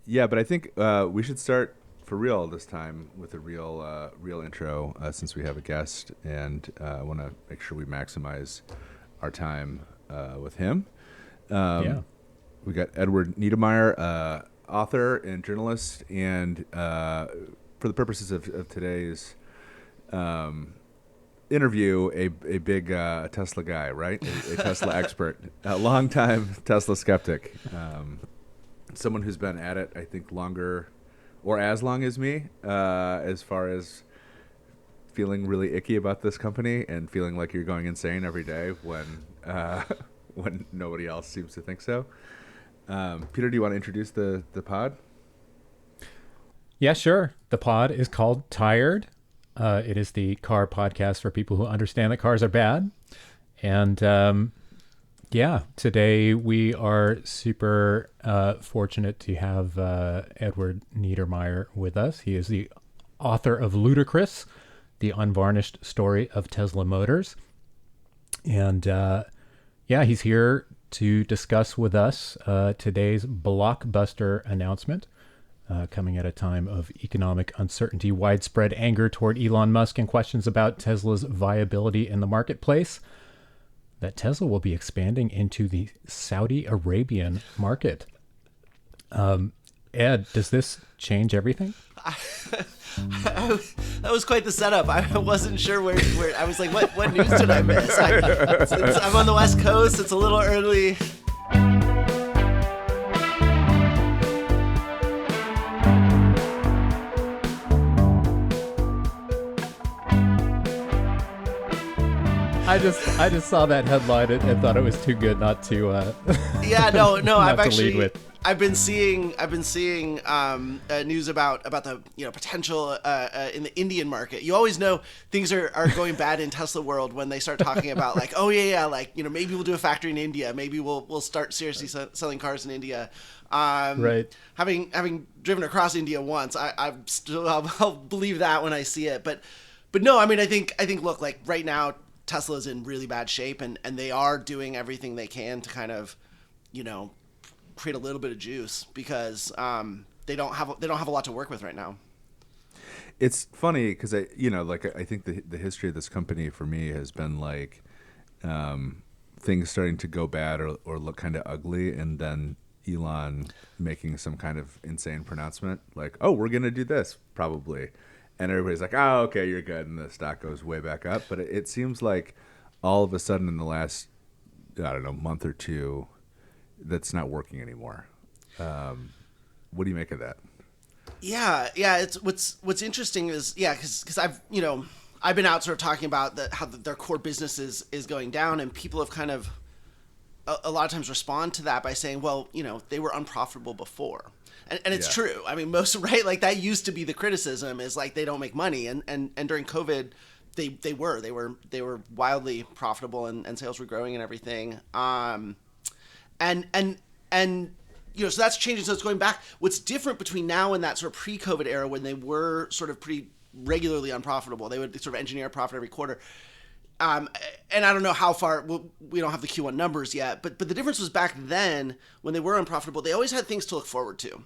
Yeah, but I think we should start for real this time with a real intro since we have a guest, and I want to make sure we maximize our time with him. Yeah. Um, we got Edward Niedermeyer, author and journalist, and for the purposes of today's um, interview, a big Tesla guy, right? A Tesla expert, a longtime Tesla skeptic. Someone who's been at it, I think, longer or as long as me, as far as feeling really icky about this company and feeling like you're going insane every day when when nobody else seems to think so. Peter, do you want to introduce the pod? Yeah, sure. The pod is called Tired. It is the car podcast for people who understand that cars are bad. And yeah, today we are super fortunate to have Edward Niedermeyer with us. He is the author of Ludicrous, the unvarnished story of Tesla Motors. And yeah, he's here to discuss with us today's blockbuster announcement, coming at a time of economic uncertainty, widespread anger toward Elon Musk, and questions about Tesla's viability in the marketplace, that Tesla will be expanding into the Saudi Arabian market. Ed, does this change everything? That was quite the setup. I wasn't sure where I was like, what news did I miss? I'm on the West Coast. It's a little early. I just saw that headline and thought it was too good not to Yeah, no, not to lead with. I've been seeing news about the potential in the Indian market. You always know things are going bad in Tesla world when they start talking about like, oh yeah, like maybe we'll do a factory in India, maybe we'll start seriously selling cars in India. Right. Having driven across India once, I'll believe that when I see it. But no, I mean I think look, like right now Tesla's in really bad shape, and they are doing everything they can to kind of create a little bit of juice because they don't have a lot to work with right now. It's funny because I think the history of this company for me has been like things starting to go bad or look kind of ugly, and then Elon making some kind of insane pronouncement like, "Oh, we're gonna do this probably," and everybody's like, "Oh, okay, you're good," and the stock goes way back up. But it seems like all of a sudden in the last month or two, that's not working anymore. What do you make of that? Yeah. It's what's interesting is because I've been out sort of talking about how their core business is going down, and people have kind of a lot of times respond to that by saying, well, they were unprofitable before. And it's true. I mean, most right, like that used to be the criticism is like they don't make money, and during COVID, they were wildly profitable, and sales were growing and everything. And so that's changing. So it's going back. What's different between now and that sort of pre-COVID era when they were sort of pretty regularly unprofitable, they would sort of engineer a profit every quarter. And I don't know how far, we don't have the Q1 numbers yet, but the difference was back then when they were unprofitable, they always had things to look forward to.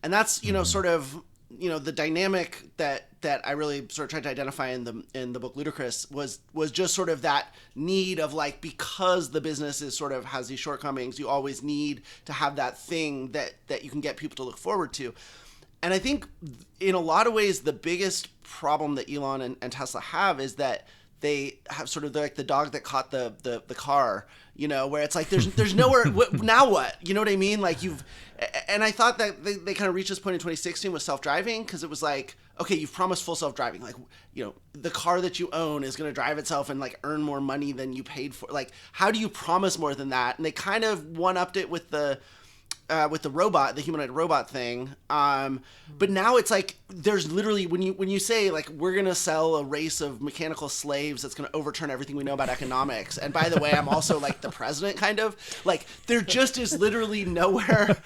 And that's, sort of, the dynamic that I really sort of tried to identify in the book Ludicrous was just sort of that need of like, because the business is sort of has these shortcomings, you always need to have that thing that you can get people to look forward to. And I think in a lot of ways, the biggest problem that Elon and Tesla have is that they have sort of like the dog that caught the car, where it's like there's nowhere. Now what? You know what I mean? Like and I thought that they kind of reached this point in 2016 with self-driving, because it was like, okay, you've promised full self-driving, like the car that you own is going to drive itself and like earn more money than you paid for. Like, how do you promise more than that? And they kind of one-upped it with the robot, the humanoid robot thing. But now it's like there's literally when you say like we're gonna sell a race of mechanical slaves that's gonna overturn everything we know about economics. And by the way, I'm also like the president, kind of like there just is literally nowhere.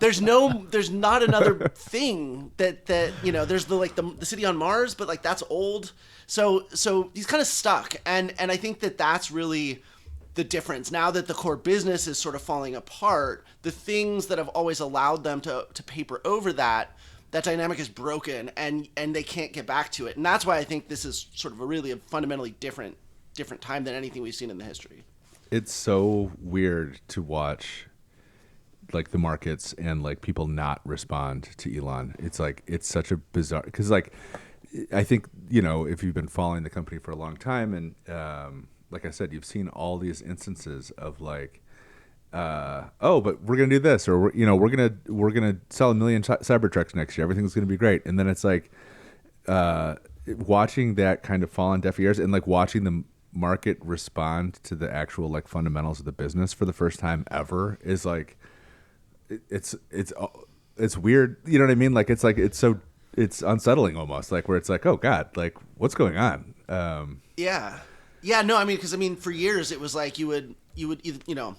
There's not another thing that there's the city on Mars, but like that's old. So he's kind of stuck, and I think that's really the difference. Now that the core business is sort of falling apart, the things that have always allowed them to paper over that dynamic is broken, and they can't get back to it. And that's why I think this is sort of a fundamentally different time than anything we've seen in the history. It's so weird to watch like the markets and like people not respond to Elon. It's like, it's such a bizarre, because like I think, you know, if you've been following the company for a long time, and like I said, you've seen all these instances of like, oh, but we're gonna do this, or we're gonna sell 1 million Cybertrucks next year. Everything's gonna be great, and then it's like watching that kind of fall on deaf ears, and like watching the market respond to the actual like fundamentals of the business for the first time ever is like, it's weird. You know what I mean? Like it's unsettling almost, like where it's like, oh God, like what's going on? Yeah. No, I mean, because for years it was like you would either,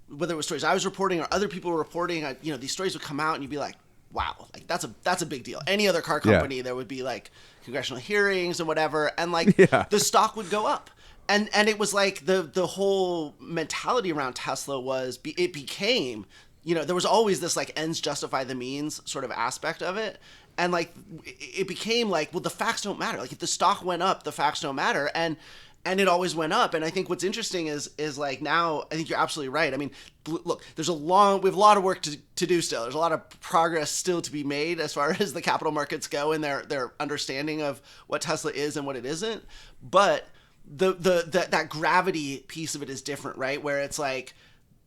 whether it was stories I was reporting or other people were reporting, these stories would come out and you'd be like, wow, like that's a big deal. Any other car company, there would be like congressional hearings and whatever, and like the stock would go up. And it was like the whole mentality around Tesla was it became, there was always this like ends justify the means sort of aspect of it. And like it became like, well, the facts don't matter. Like if the stock went up, the facts don't matter. And it always went up. And I think what's interesting is like now, I think you're absolutely right. I mean, look, we have a lot of work to do still. There's a lot of progress still to be made as far as the capital markets go and their understanding of what Tesla is and what it isn't. But that gravity piece of it is different, right? Where it's like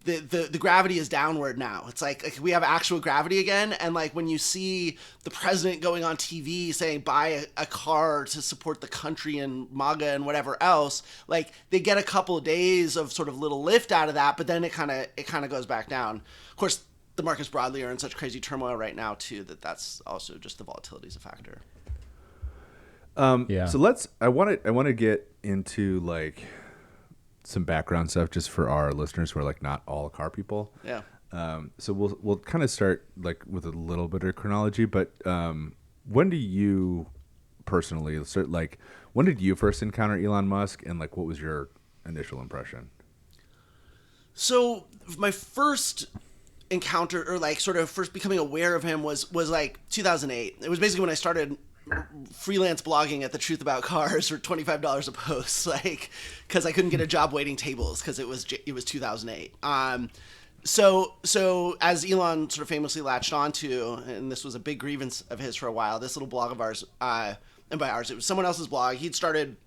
the gravity is downward now. It's like we have actual gravity again. And like when you see the president going on TV saying buy a car to support the country and MAGA and whatever else, like they get a couple of days of sort of little lift out of that, but then it kind of goes back down. Of course, the markets broadly are in such crazy turmoil right now too, that's also just the volatility is a factor. So I want to get into like some background stuff just for our listeners who are like not all car people. Yeah. So we'll kind of start like with a little bit of chronology, but when do you personally start, like when did you first encounter Elon Musk, and like what was your initial impression? So my first encounter, or like sort of first becoming aware of him was like 2008. It was basically when I started freelance blogging at The Truth About Cars for $25 a post, like because I couldn't get a job waiting tables because it was 2008. So as Elon sort of famously latched onto, and this was a big grievance of his for a while, this little blog of ours, and by ours it was someone else's blog. He'd started.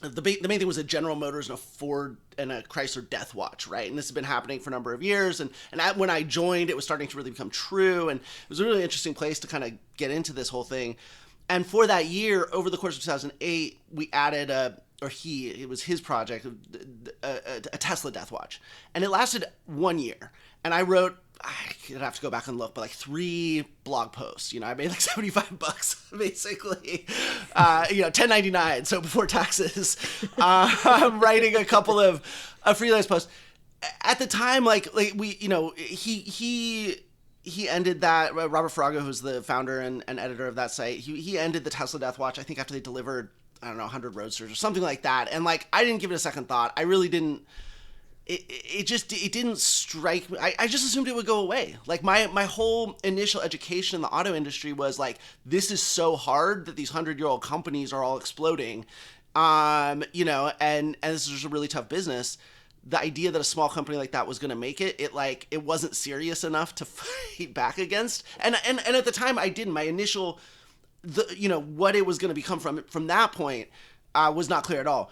The main thing was a General Motors and a Ford and a Chrysler Death Watch, right? And this has been happening for a number of years. And when I joined, it was starting to really become true. And it was a really interesting place to kind of get into this whole thing. And for that year, over the course of 2008, we added it was his project, a Tesla Death Watch. And it lasted 1 year. And I wrote, I'd have to go back and look, but like 3 blog posts. I made like $75 basically, $10.99, so before taxes. I'm writing a couple of freelance posts. At the time, he ended that. Robert Farago, who's the founder and editor of that site, he ended the Tesla Death Watch, I think, after they delivered, 100 Roadsters or something like that. And like, I didn't give it a second thought. I really didn't. It didn't strike me. I just assumed it would go away. Like my whole initial education in the auto industry was like, this is so hard that these 100-year-old companies are all exploding, and this is just a really tough business. The idea that a small company like that was going to make it wasn't serious enough to fight back against. And at the time I didn't. My initial, what it was going to become from that point was not clear at all.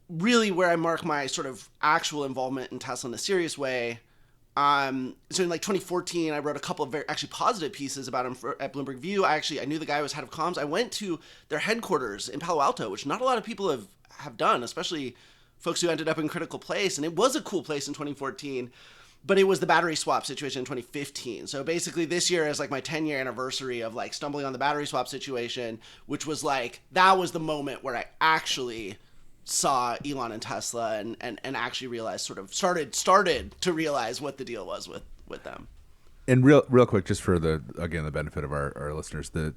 Really, where I mark my sort of actual involvement in Tesla in a serious way. So in like 2014, I wrote a couple of very actually positive pieces about him at Bloomberg View. I knew the guy was head of comms. I went to their headquarters in Palo Alto, which not a lot of people have done, especially folks who ended up in Critical Place. And it was a cool place in 2014, but it was the battery swap situation in 2015. So basically this year is like my 10-year anniversary of like stumbling on the battery swap situation, which was like, that was the moment where I actually saw Elon and Tesla and actually realized, sort of started to realize what the deal was with them. And real quick, just for the benefit of our listeners, could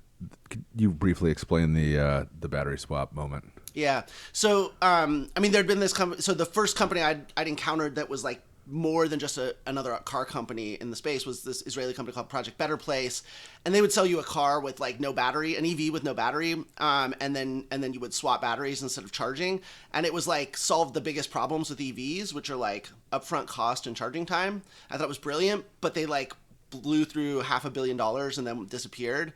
you briefly explain the battery swap moment? Yeah. So, I mean, there'd been this company. So the first company I'd encountered that was like more than just another car company in the space was this Israeli company called Project Better Place, and they would sell you a car with like no battery, an EV with no battery, and then you would swap batteries instead of charging, and it was like solved the biggest problems with EVs, which are like upfront cost and charging time. I thought it was brilliant, but they like blew through $500 million and then disappeared,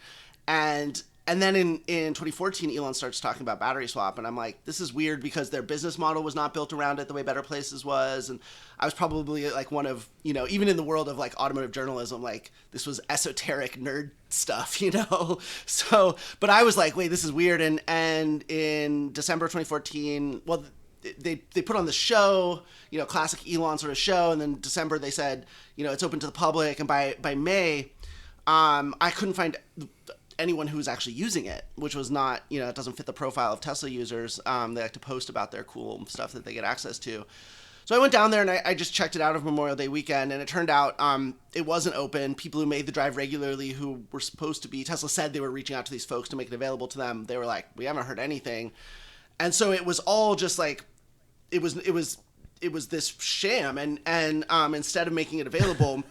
and then in 2014, Elon starts talking about battery swap, and I'm like, this is weird because their business model was not built around it the way Better Places was, and I was probably like one of, even in the world of like automotive journalism, like this was esoteric nerd stuff, So, but I was like, wait, this is weird, and in December 2014, well, they put on the show, classic Elon sort of show, and then December they said, it's open to the public, and by May, I couldn't find anyone who was actually using it, which was not, it doesn't fit the profile of Tesla users. They like to post about their cool stuff that they get access to. So I went down there and I just checked it out of Memorial Day weekend, and it turned out it wasn't open. People who made the drive regularly, who were supposed to be, Tesla said they were reaching out to these folks to make it available to them. They were like, we haven't heard anything. And so it was all just like, it was this sham. And instead of making it available,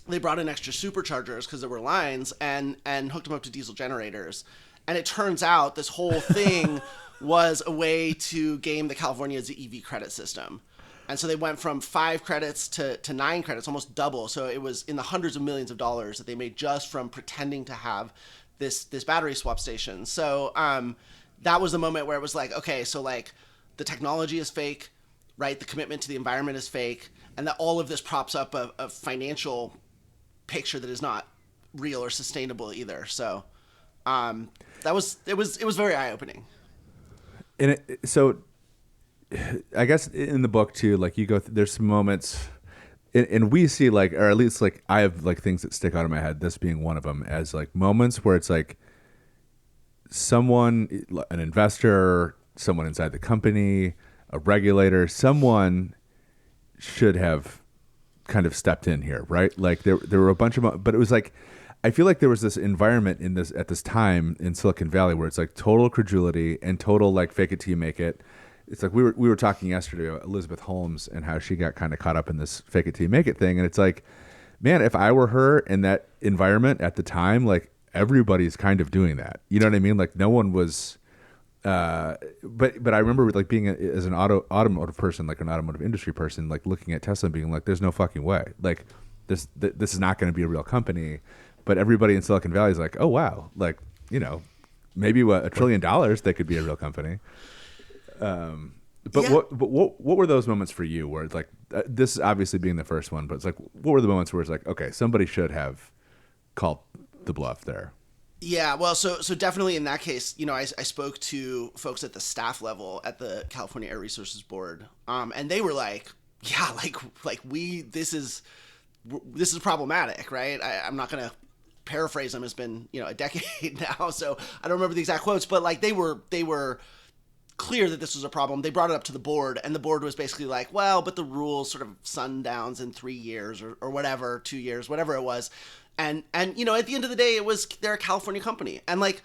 they brought in extra superchargers because there were lines and hooked them up to diesel generators. And it turns out this whole thing was a way to game the California's EV credit system. And so they went from 5 credits to 9 credits, almost double. So it was in the hundreds of millions of dollars that they made just from pretending to have this battery swap station. So that was the moment where it was like, okay, so like the technology is fake, right? The commitment to the environment is fake. And that all of this props up a financial picture that is not real or sustainable either. So it was very eye-opening. And so I guess in the book too, like you go there's some moments and we see like, or at least like I have like things that stick out of my head, this being one of them, as like moments where it's like someone, an investor, someone inside the company, a regulator, someone should have kind of stepped in here, right? Like there were a bunch of, but it was like, I feel like there was this environment at this time in Silicon Valley where it's like total credulity and total like fake it till you make it. It's like we were talking yesterday about Elizabeth Holmes and how she got kind of caught up in this fake it till you make it thing. And it's like, man, if I were her in that environment at the time, like everybody's kind of doing that. You know what I mean? Like no one was, but I remember like being as an automotive person, like an automotive industry person, like looking at Tesla and being like, there's no fucking way. Like this is not going to be a real company. But everybody in Silicon Valley is like, oh wow, like maybe $1 trillion they could be a real company. But yeah. What were those moments for you where it's like this is obviously being the first one, but it's like what were the moments where it's like, okay, somebody should have called the bluff there? Yeah, well, so definitely in that case, I spoke to folks at the staff level at the California Air Resources Board, and they were like, yeah, like this is problematic, right? I'm not gonna paraphrase them. It's been a decade now, so I don't remember the exact quotes, but like they were clear that this was a problem. They brought it up to the board, and the board was basically like, well, but the rules sort of sundowns in 3 years or whatever, 2 years, whatever it was. And at the end of the day, they're a California company. And like,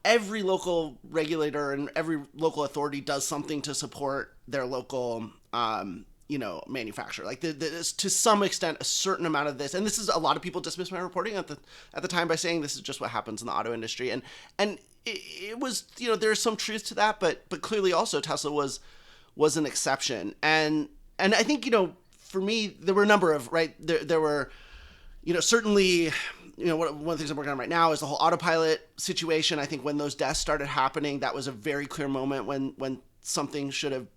every local regulator and every local authority does something to support their local, manufacturer. Like to some extent, a certain amount of this, and this is a lot of people dismissed my reporting at the time by saying this is just what happens in the auto industry. And it was, there's some truth to that, but clearly also Tesla was an exception. And I think, for me, there were a number of, right, there were, certainly, one of the things I'm working on right now is the whole autopilot situation. I think when those deaths started happening, that was a very clear moment when things should have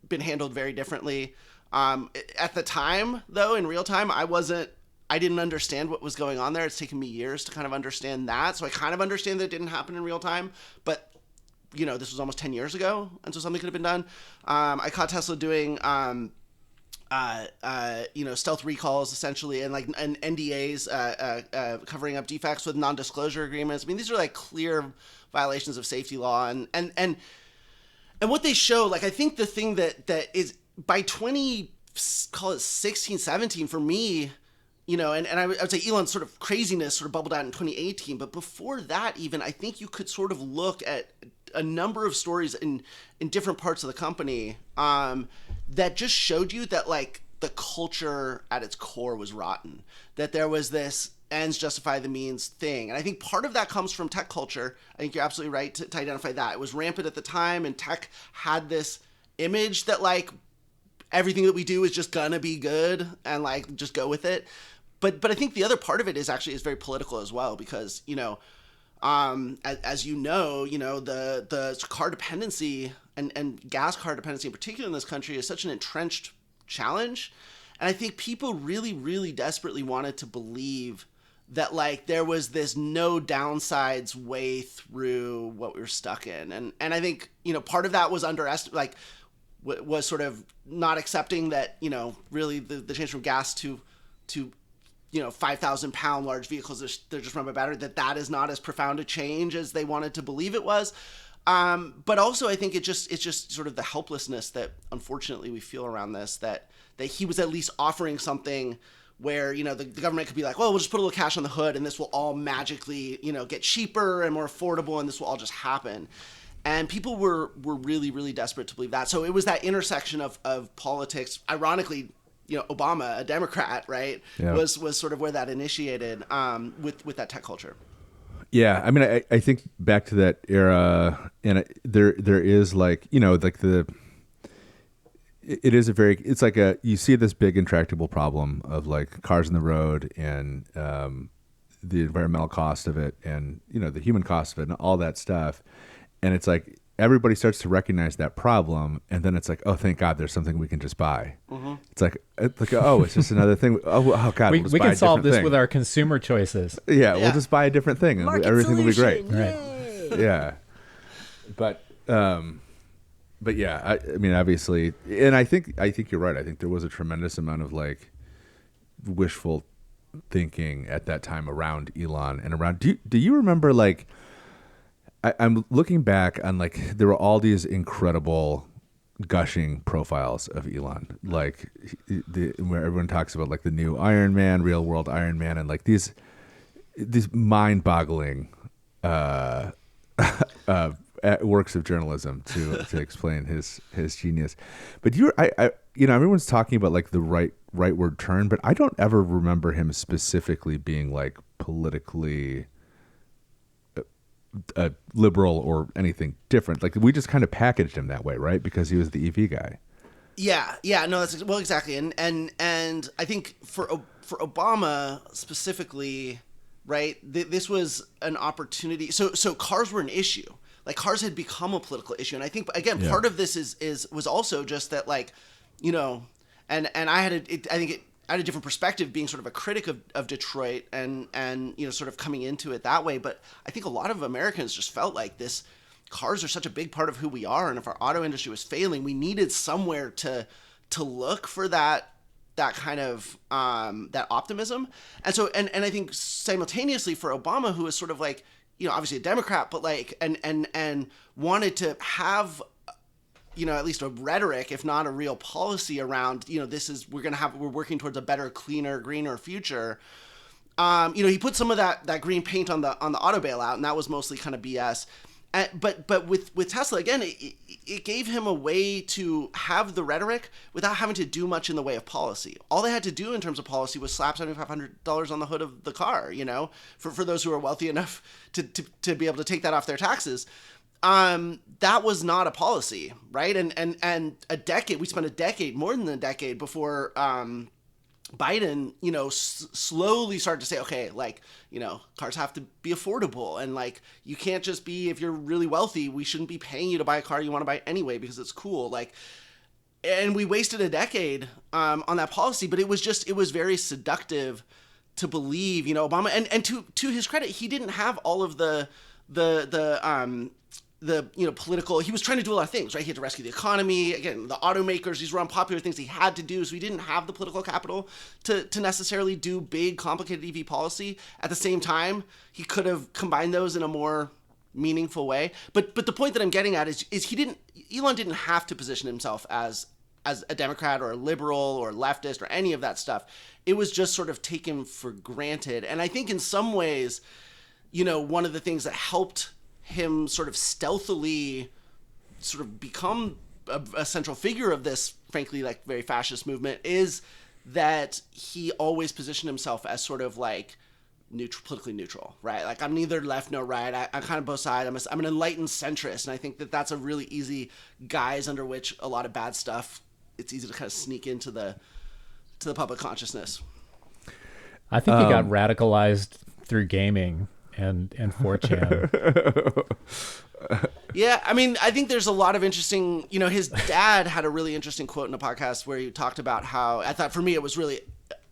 been handled very differently. At the time, though, in real time, I didn't understand what was going on there. It's taken me years to kind of understand that. So I kind of understand that it didn't happen in real time, but this was almost 10 years ago. And so something could have been done. I caught Tesla doing, stealth recalls essentially, and NDAs, covering up defects with non-disclosure agreements. I mean, these are like clear violations of safety law, and what they show, like, I think the thing that is by 16, 17 for me, and I would say Elon's sort of craziness sort of bubbled out in 2018, but before that even, I think you could sort of look at a number of stories in different parts of the company that just showed you that like the culture at its core was rotten, that there was this ends justify the means thing. And I think part of that comes from tech culture. I think you're absolutely right to identify that. It was rampant at the time, and tech had this image that like everything that we do is just gonna be good and like just go with it. But I think the other part of it is very political as well, because, you know, as you know, the car dependency and gas car dependency in particular in this country is such an entrenched challenge. And I think people really, really desperately wanted to believe that like there was this no downsides way through what we were stuck in. And I think, you know, part of that was was sort of not accepting that, you know, really the change from gas to you know, 5,000 pound large vehicles, they're just run by battery, that is not as profound a change as they wanted to believe it was. But also I think it's just sort of the helplessness that unfortunately we feel around this, that he was at least offering something where, you know, the government could be like, well, we'll just put a little cash on the hood and this will all magically, you know, get cheaper and more affordable and this will all just happen. And people were really, really desperate to believe that. So it was that intersection of politics. Ironically, you know, Obama, a Democrat, right, was sort of where that initiated with that tech culture. Yeah, I mean, I think back to that era, and there is like, you know, like it's like you see this big intractable problem of like cars on the road and the environmental cost of it, and, you know, the human cost of it and all that stuff. And it's like everybody starts to recognize that problem, and then it's like, oh, thank God, there's something we can just buy. Mm-hmm. It's like, oh, it's just another thing. Oh God, we can solve this thing with our consumer choices. Yeah, we'll just buy a different thing, and everything will be great. Right? Yeah, but yeah, I mean, obviously, and I think you're right. I think there was a tremendous amount of like wishful thinking at that time around Elon and around. Do you remember like? I'm looking back on like there were all these incredible gushing profiles of Elon, like where everyone talks about like the new Iron Man, real world Iron Man, and like these mind-boggling works of journalism to explain his genius. But I you know, everyone's talking about like the rightward turn, but I don't ever remember him specifically being like politically liberal or anything different. Like we just kind of packaged him that way, right? Because he was the EV guy. Yeah, no, that's well, exactly. And I think for Obama specifically, right? This was an opportunity. So cars were an issue. Like cars had become a political issue, and I think again part of this was also just that, like, you know, and I had I had a different perspective being sort of a critic of Detroit and, you know, sort of coming into it that way. But I think a lot of Americans just felt like cars are such a big part of who we are. And if our auto industry was failing, we needed somewhere to look for that kind of, that optimism. And so, and I think simultaneously for Obama, who was sort of like, you know, obviously a Democrat, but like, and wanted to have, you know, at least a rhetoric, if not a real policy around, you know, we're working towards a better, cleaner, greener future. You know, he put some of that green paint on the auto bailout, and that was mostly kind of BS. But with Tesla, again, it gave him a way to have the rhetoric without having to do much in the way of policy. All they had to do in terms of policy was slap $7,500 on the hood of the car, you know, for those who are wealthy enough to be able to take that off their taxes. That was not a policy, right? And we spent a decade, more than a decade before Biden, you know, slowly started to say, okay, like, you know, cars have to be affordable, and like, you can't just be, if you're really wealthy, we shouldn't be paying you to buy a car you want to buy anyway because it's cool. Like, and we wasted a decade on that policy, but it was very seductive to believe, you know, Obama, and to his credit, he didn't have all of the you know, political, he was trying to do a lot of things, right? He had to rescue the economy, again, the automakers, these were unpopular things he had to do, so he didn't have the political capital to necessarily do big, complicated EV policy. At the same time, he could have combined those in a more meaningful way. But the point that I'm getting at is Elon didn't have to position himself as a Democrat or a liberal or leftist or any of that stuff. It was just sort of taken for granted. And I think in some ways, you know, one of the things that helped him sort of stealthily sort of become a central figure of this, frankly, like very fascist movement, is that he always positioned himself as sort of like politically neutral, right? Like, I'm neither left nor right. I'm kind of both sides. I'm an enlightened centrist, and I think that that's a really easy guise under which a lot of bad stuff, it's easy to kind of sneak into the public consciousness. I think he got radicalized through gaming and 4chan. Yeah, I mean, I think there's a lot of interesting, his dad had a really interesting quote in a podcast where he talked about how, I thought for me it was really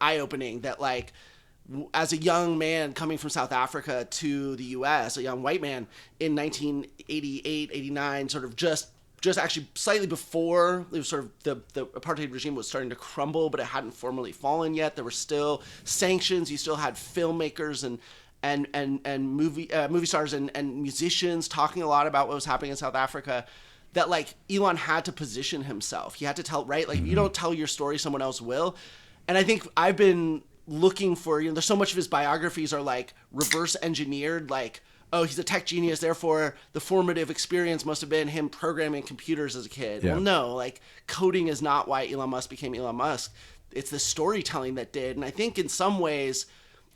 eye-opening that, like, as a young man coming from South Africa to the U.S., a young white man in 1988, 89, sort of just actually slightly before it was sort of the apartheid regime was starting to crumble, but it hadn't formally fallen yet. There were still sanctions. You still had filmmakers and movie stars and musicians talking a lot about what was happening in South Africa, that like Elon had to position himself. He had to tell, right? Like, you don't tell your story, someone else will. And I think I've been looking for, there's so much of his biographies are like reverse engineered, like, oh, he's a tech genius, therefore the formative experience must have been him programming computers as a kid. Yeah. Well, no, like, coding is not why Elon Musk became Elon Musk. It's the storytelling that did. And I think in some ways,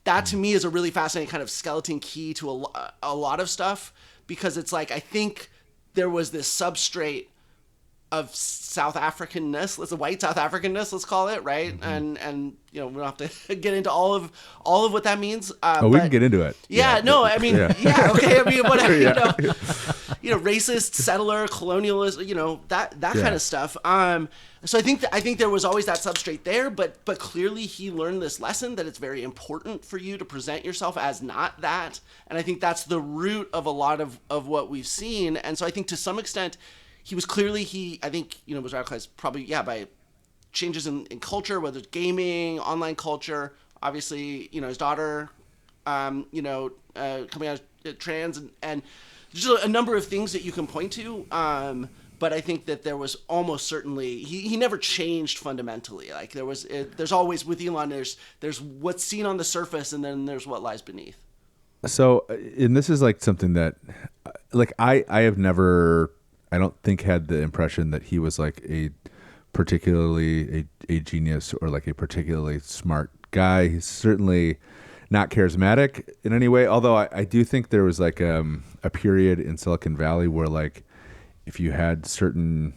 that to me is a really fascinating kind of skeleton key to a lot of stuff, because it's like, I think there was this substrate of South Africanness, white South Africanness, let's call it, right? Mm-hmm. And we don't have to get into all of what that means. We can get into it. Yeah, no, I mean, yeah, okay, I mean, whatever, racist, settler, colonialist, that kind of stuff. So I think there was always that substrate there, but clearly he learned this lesson that it's very important for you to present yourself as not that, and I think that's the root of a lot of what we've seen. And so I think to some extent, he was clearly, was radicalized probably, by changes in culture, whether it's gaming, online culture, obviously, his daughter, coming out trans, and just a number of things that you can point to. But I think that there was almost certainly, he never changed fundamentally. Like, there's always, with Elon, there's what's seen on the surface, and then there's what lies beneath. So, and this is like something that, like, I have never, I don't think, had the impression that he was like a particularly a genius or like a particularly smart guy. He's certainly not charismatic in any way, although I do think there was like a period in Silicon Valley where, like, if you had certain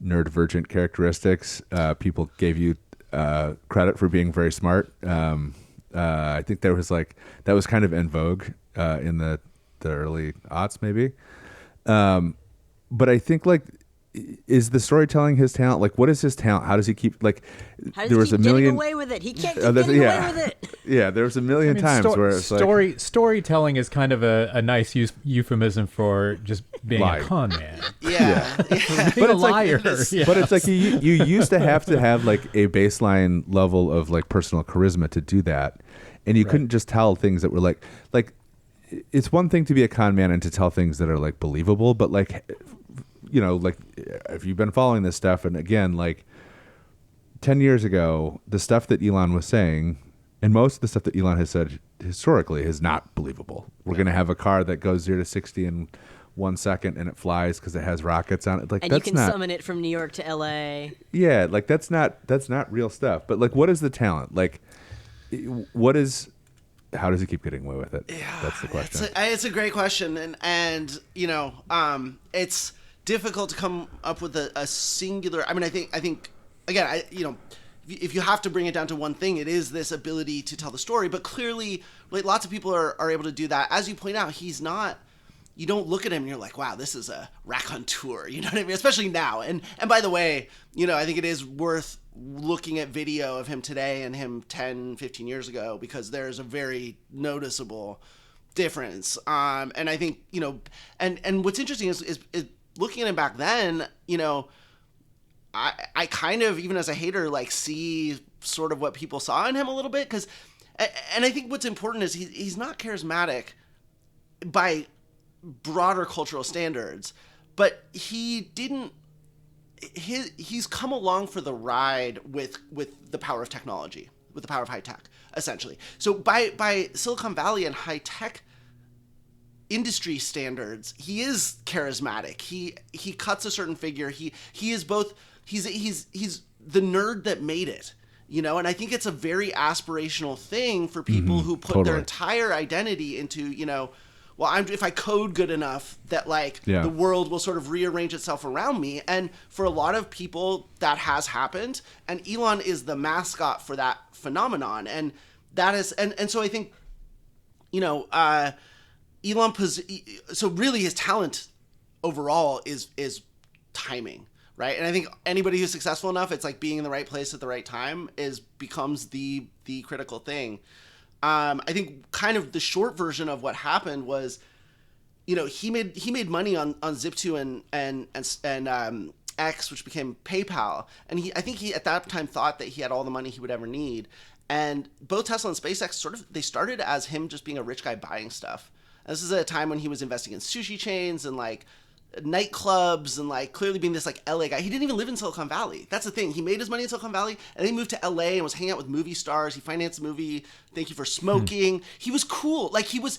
neurodivergent characteristics, people gave you credit for being very smart. I think there was like, that was kind of en vogue in the early aughts, maybe. But I think, like, is the storytelling his talent? Like, what is his talent? How does he keep, like, there was a million away with it. He can't keep getting away with it. Yeah, there was a million times where it's storytelling is kind of a nice euphemism for just being a con man. Yeah. But a liar. But it's like you used to have like a baseline level of like personal charisma to do that, and you couldn't just tell things that were like it's one thing to be a con man and to tell things that are like believable, but like, like, if you've been following this stuff, and again, like 10 years ago, the stuff that Elon was saying, and most of the stuff that Elon has said historically, is not believable. We're going to have a car that goes 0 to 60 in 1 second, and it flies because it has rockets on it. Like, and that's you can summon it from New York to LA. Yeah, like that's not real stuff. But like, what is the talent? Like, how does he keep getting away with it? Yeah, that's the question. It's a great question, and it's difficult to come up with a singular. I mean, I think again, if you have to bring it down to one thing, it is this ability to tell the story. But clearly, like, lots of people are able to do that. As you point out, he's not. You don't look at him and you're like, wow, this is a raconteur. You know what I mean? Especially now. And by the way, I think it is worth looking at video of him today and him 10, 15 years ago, because there's a very noticeable difference. And I think, and what's interesting is looking at him back then, I kind of, even as a hater, like, see sort of what people saw in him a little bit. And I think what's important is he's not charismatic by broader cultural standards, but he's come along for the ride with the power of technology, with the power of high tech, essentially. So by Silicon Valley and high tech industry standards, he is charismatic. He cuts a certain figure. He is both. He's the nerd that made it. You know, and I think it's a very aspirational thing for people who put their entire identity into, you know, well, if I code good enough that like the world will sort of rearrange itself around me. And for a lot of people that has happened, and Elon is the mascot for that phenomenon. And that is, and so I think, you know, Elon, so really his talent overall is timing. Right. And I think anybody who's successful enough, it's like being in the right place at the right time becomes the critical thing. I think kind of the short version of what happened was, you know, he made money on Zip2 and X, which became PayPal. And I think he at that time thought that he had all the money he would ever need. And both Tesla and SpaceX they started as him just being a rich guy buying stuff. And this is at a time when he was investing in sushi chains and like nightclubs and like clearly being this like LA guy. He didn't even live in Silicon Valley. That's the thing. He made his money in Silicon Valley and then he moved to LA and was hanging out with movie stars. He financed a movie, Thank You for Smoking. He was cool. Like he was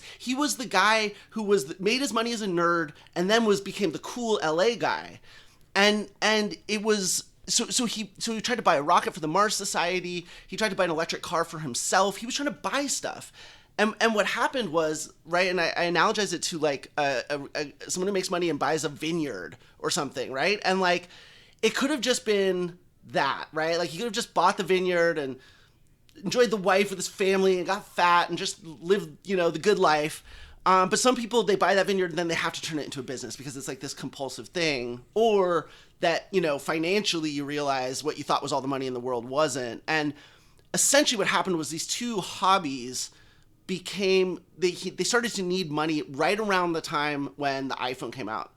the guy who made his money as a nerd and then became the cool LA guy. And it was so he tried to buy a rocket for the Mars Society. He tried to buy an electric car for himself. He was trying to buy stuff. And what happened was, right, and I analogize it to like someone who makes money and buys a vineyard or something, right? And like, it could have just been that, right? Like he could have just bought the vineyard and enjoyed the wife with his family and got fat and just lived, you know, the good life. But some people, they buy that vineyard and then they have to turn it into a business because it's like this compulsive thing. Or that, you know, financially you realize what you thought was all the money in the world wasn't. And essentially what happened was these two hobbies they started to need money right around the time when the iPhone came out.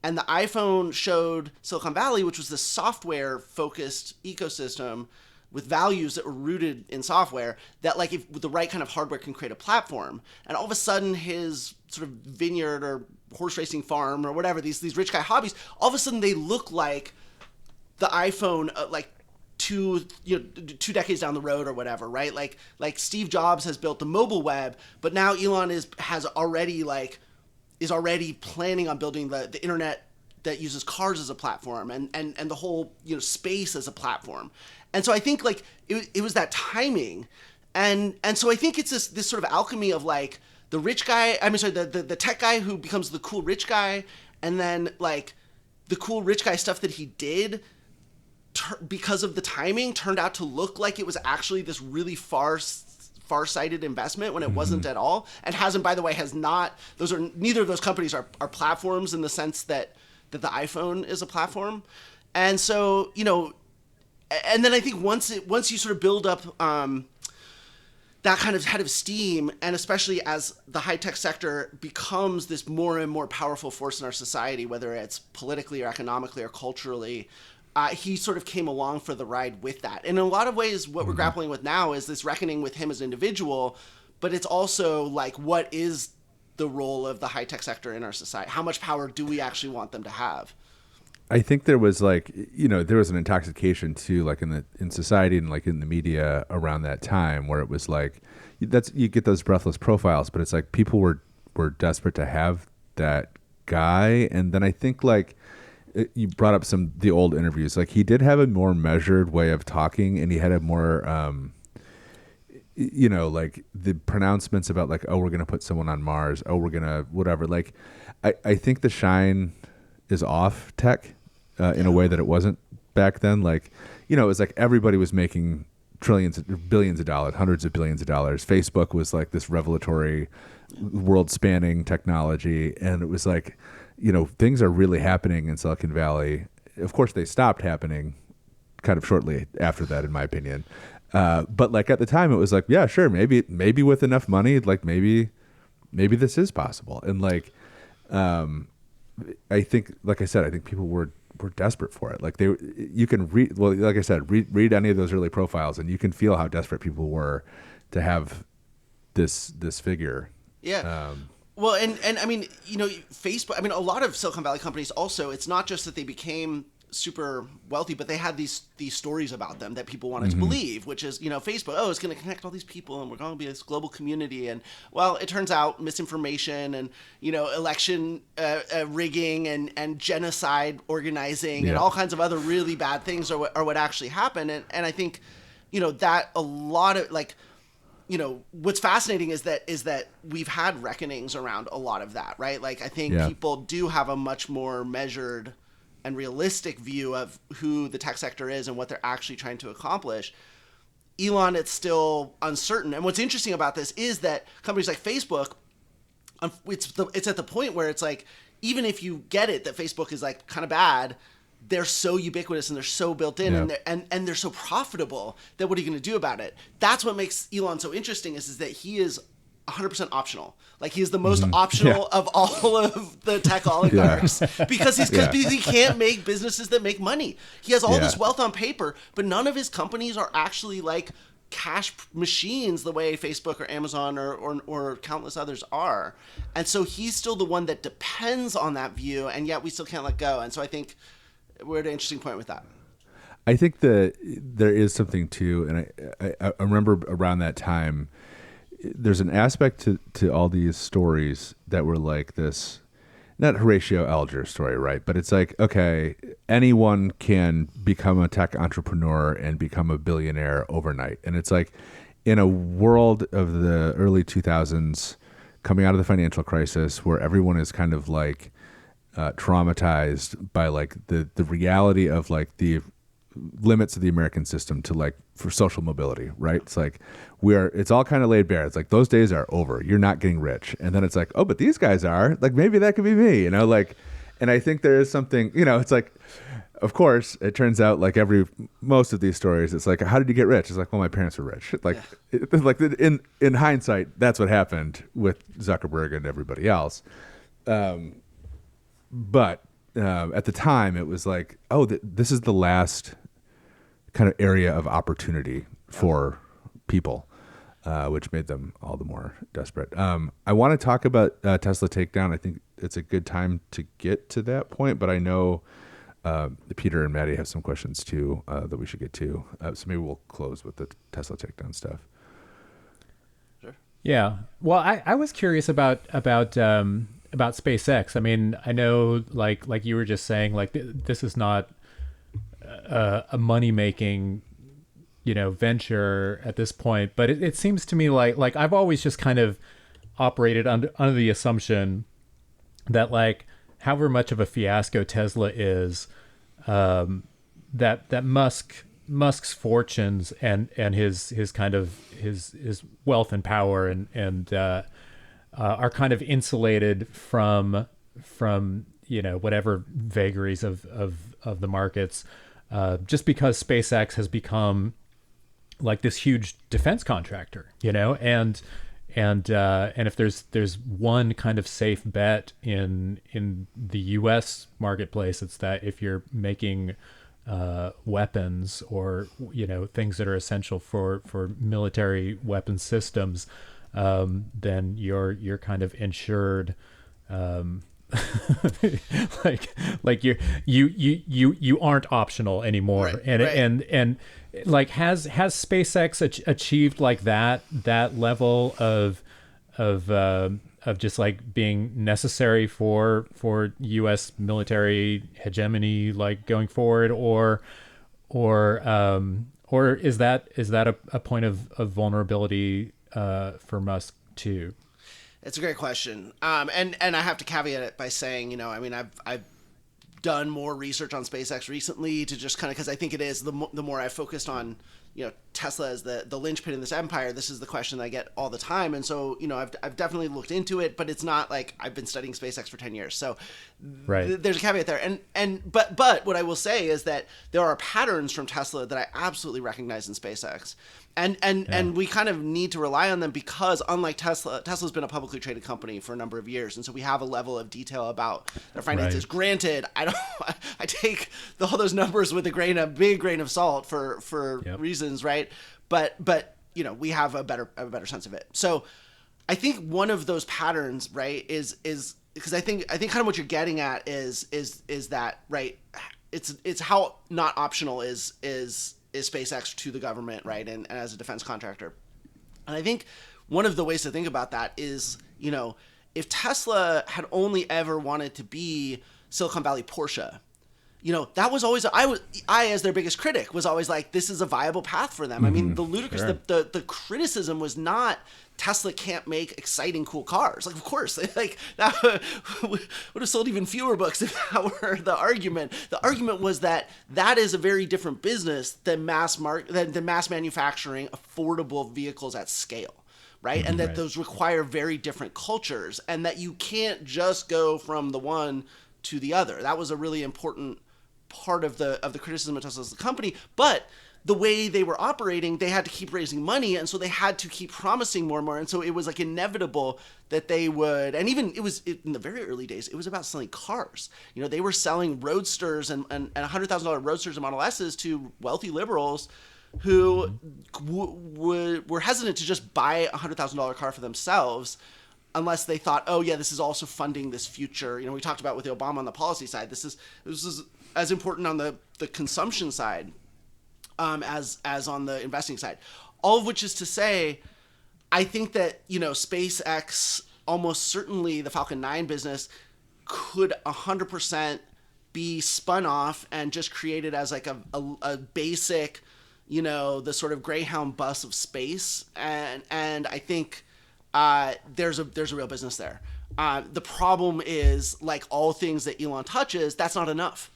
And the iPhone showed Silicon Valley, which was this software-focused ecosystem with values that were rooted in software, that like if with the right kind of hardware can create a platform. And all of a sudden his sort of vineyard or horse racing farm or whatever, these rich guy hobbies, all of a sudden they look like the iPhone, like 2 decades down the road or whatever, right? Like Steve Jobs has built the mobile web, but now Elon is already planning on building the internet that uses cars as a platform and the whole, you know, space as a platform. And so I think like it was that timing, and so I think it's this sort of alchemy of like the rich guy, the tech guy who becomes the cool rich guy, and then like the cool rich guy stuff that he did because of the timing turned out to look like it was actually this really far-sighted investment when it wasn't at all, and neither of those companies are platforms in the sense that the iPhone is a platform. And so, you know, and then I think once you sort of build up that kind of head of steam, and especially as the high-tech sector becomes this more and more powerful force in our society, whether it's politically or economically or culturally, he sort of came along for the ride with that. And in a lot of ways, what we're grappling with now is this reckoning with him as an individual, but it's also like, what is the role of the high-tech sector in our society? How much power do we actually want them to have? I think there was like, you know, there was an intoxication too, like in society and like in the media around that time, where it was like, you get those breathless profiles, but it's like people were desperate to have that guy. And then I think like, you brought up the old interviews. Like he did have a more measured way of talking, and he had a more, you know, like the pronouncements about like, oh, we're going to put someone on Mars. Oh, we're going to whatever. Like, I think the shine is off tech in a way that it wasn't back then. Like, you know, it was like everybody was making billions of dollars, hundreds of billions of dollars. Facebook was like this revelatory world spanning technology. And it was like, you know, things are really happening in Silicon Valley. Of course, they stopped happening kind of shortly after that, in my opinion. But like at the time, it was like, yeah, sure, maybe with enough money, like maybe this is possible. And like, I think, like I said, I think people were desperate for it. Like you can read, well, like I said, read any of those early profiles, and you can feel how desperate people were to have this figure. Yeah. Well, and I mean, you know, Facebook, I mean, a lot of Silicon Valley companies also, it's not just that they became super wealthy, but they had these stories about them that people wanted to believe, which is, Facebook, it's going to connect all these people and we're going to be this global community. And well, it turns out misinformation and, election rigging and genocide organizing and all kinds of other really bad things are what actually happened. And I think, that a lot of what's fascinating is that we've had reckonings around a lot of that, right? Like, I think people do have a much more measured and realistic view of who the tech sector is and what they're actually trying to accomplish. Elon, it's still uncertain. And what's interesting about this is that companies like Facebook, it's at the point where it's like, even if you get it that Facebook is like kind of bad, they're so ubiquitous and they're so built in and they're so profitable that what are you going to do about it? That's what makes Elon so interesting is that he is 100% optional. Like, he is the most optional of all of the tech oligarchs because he can't make businesses that make money. He has all this wealth on paper, but none of his companies are actually like cash machines the way Facebook or Amazon or countless others are. And so he's still the one that depends on that view, and yet we still can't let go. And so I think we're at an interesting point with that. I think that there is something too, and I remember around that time, there's an aspect to all these stories that were like this, not Horatio Alger story, right? But it's like, okay, anyone can become a tech entrepreneur and become a billionaire overnight. And it's like, in a world of the early 2000s, coming out of the financial crisis, where everyone is kind of like traumatized by like the reality of like the limits of the American system to like for social mobility, right? It's like it's all kind of laid bare. It's like those days are over. You're not getting rich. And then it's like, oh, but these guys are, like, maybe that could be me, like, and I think there is something, it's like, of course, it turns out like most of these stories, it's like, how did you get rich? It's like, well, my parents were rich. Like, like in hindsight, that's what happened with Zuckerberg and everybody else. But at the time, it was like, oh, this is the last kind of area of opportunity for people, which made them all the more desperate. I want to talk about Tesla Takedown. I think it's a good time to get to that point, but I know Peter and Maddie have some questions too that we should get to. So maybe we'll close with the Tesla Takedown stuff. Sure. Yeah. Well, I was curious about SpaceX. I mean, I know like you were just saying, like this is not a money-making, venture at this point, but it seems to me like I've always just kind of operated under the assumption that like however much of a fiasco Tesla is, that Musk's fortunes and his kind of his wealth and power and are kind of insulated from whatever vagaries of the markets, just because SpaceX has become like this huge defense contractor, and if there's one kind of safe bet in the U.S. marketplace, it's that if you're making weapons or things that are essential for military weapon systems, then you're kind of insured. like you aren't optional anymore, right, and like has SpaceX achieved like that level of just like being necessary for U.S. military hegemony, like going forward, or is that a point of vulnerability for Musk too? It's a great question. And I have to caveat it by saying, I've done more research on SpaceX recently to just kind of, because I think it is the more I've focused on, Tesla as the linchpin in this empire. This is the question that I get all the time. And so, I've definitely looked into it, but it's not like I've been studying SpaceX for 10 years. So there's a caveat there. But what I will say is that there are patterns from Tesla that I absolutely recognize in SpaceX. And we kind of need to rely on them because, unlike Tesla's been a publicly traded company for a number of years, and so we have a level of detail about their finances. Right. Granted, I take all those numbers with a big grain of salt for reasons, right? But we have a better sense of it. So I think one of those patterns, right, is because I think kind of what you're getting at is that, right, it's how not optional is SpaceX to the government, right? And as a defense contractor. And I think one of the ways to think about that is, if Tesla had only ever wanted to be Silicon Valley Porsche, that was always, I as their biggest critic was always like, this is a viable path for them. I mean, the ludicrous, the criticism was not Tesla can't make exciting, cool cars. Like, of course, like that would have sold even fewer books if that were the argument. The argument was that is a very different business than mass manufacturing affordable vehicles at scale. Right. And that those require very different cultures, and that you can't just go from the one to the other. That was a really important part of the criticism of Tesla as a company. But the way they were operating, they had to keep raising money, and so they had to keep promising more and more. And so it was like inevitable that they would, and even in the very early days, it was about selling cars. They were selling roadsters and $100,000 roadsters and Model S's to wealthy liberals who were hesitant to just buy a $100,000 car for themselves unless they thought, oh yeah, this is also funding this future. We talked about with Obama on the policy side. This is as important on the consumption side as on the investing side. All of which is to say, I think that SpaceX, almost certainly the Falcon 9 business, could 100% be spun off and just created as like a basic, the sort of Greyhound bus of space, and I think there's a real business there. The problem is, like all things that Elon touches, that's not enough.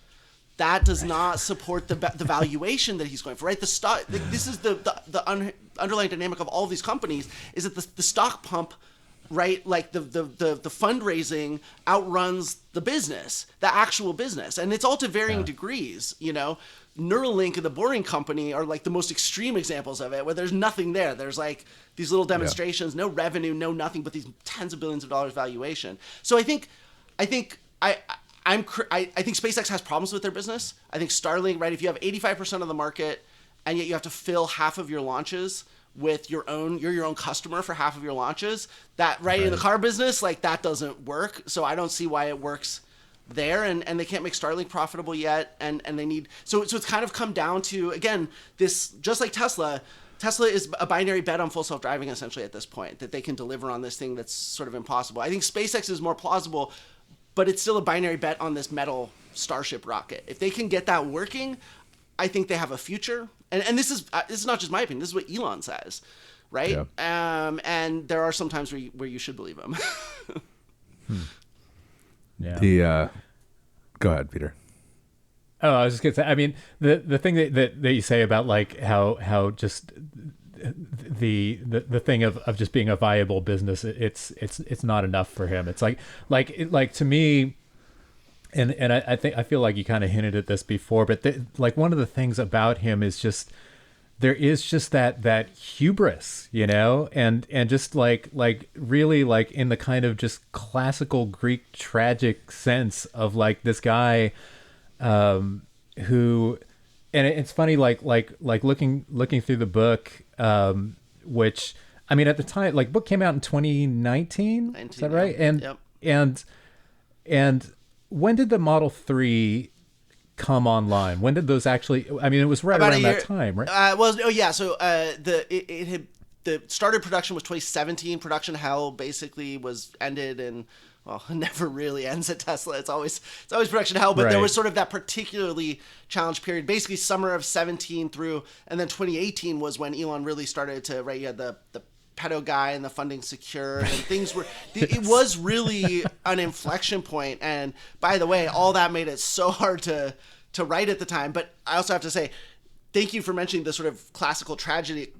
That does not support the valuation that he's going for. Right, the stock. This is the underlying dynamic of all of these companies, is that the stock pump, right? Like the fundraising outruns the business, the actual business, and it's all to varying degrees. Neuralink and the Boring Company are like the most extreme examples of it, where there's nothing there. There's like these little demonstrations, no revenue, no nothing, but these tens of billions of dollars valuation. So I think SpaceX has problems with their business. I think Starlink, right? If you have 85% of the market, and yet you have to fill half of your launches with you're your own customer for half of your launches, that right in the car business, like that doesn't work. So I don't see why it works there, and they can't make Starlink profitable yet, and they need so it's kind of come down to, again, this, just like Tesla is a binary bet on full self-driving essentially at this point, that they can deliver on this thing that's sort of impossible. I think SpaceX is more plausible, but it's still a binary bet on this metal Starship rocket. If they can get that working, I think they have a future. And this is not just my opinion, this is what Elon says, right? Yeah. And there are some times where you should believe him. Yeah. Go ahead, Peter. Oh, I was just gonna say, I mean, the thing that you say about like how just the thing of just being a viable business, it's not enough for him. It's like to me, and I feel like you kind of hinted at this before, but like one of the things about him is just, there is just that hubris, and just like really like in the kind of just classical Greek tragic sense of like this guy who, and it's funny, like looking through the book, which, I mean, at the time, like, book came out in 2019, is that right? And when did the Model 3 come online? When did those actually, I mean, it was right around that time, right? So the started production was 2017. Production hell basically was ended, and well, it never really ends at Tesla. It's always production hell, but there was sort of that particularly challenged period, basically summer of 17 through, and then 2018 was when Elon really started to, right, you had the pedo guy and the funding secure, and things were, it was really an inflection point. And by the way, all that made it so hard to write at the time. But I also have to say, thank you for mentioning the sort of classical tragedy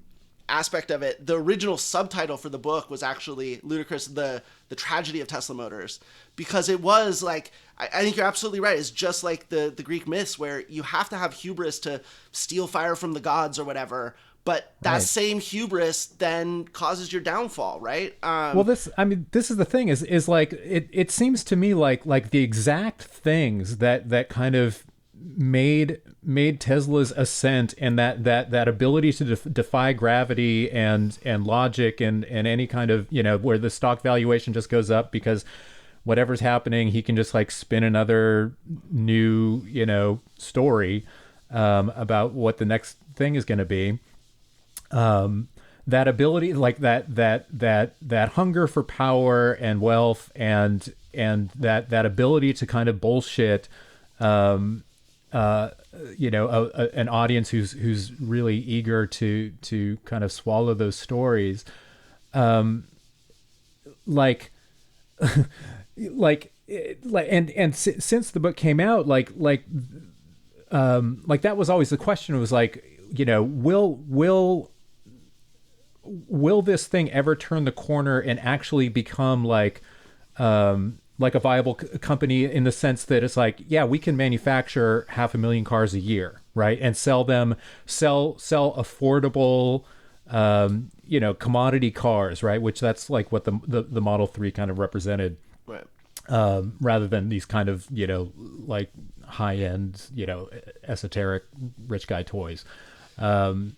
aspect of it. The original subtitle for the book was actually Ludicrous, the tragedy of Tesla Motors, because it was like, I think you're absolutely right. It's just like the Greek myths, where you have to have hubris to steal fire from the gods or whatever. But that same hubris then causes your downfall, right? This is the thing, is like, it seems to me like the exact things that kind of made Tesla's ascent, and that ability to defy gravity and logic and any kind of, where the stock valuation just goes up because whatever's happening, he can just like spin another new, story about what the next thing is going to be. That ability, like that hunger for power and wealth, and that ability to kind of bullshit, an audience who's really eager to kind of swallow those stories, since the book came out, that was always the question. It was like, will this thing ever turn the corner and actually become like a viable company, in the sense that it's like, yeah, we can manufacture 500,000 cars a year, right, and sell affordable, commodity cars, right, which that's like what the Model 3 kind of represented, right, rather than these kind of like high end, esoteric rich guy toys. And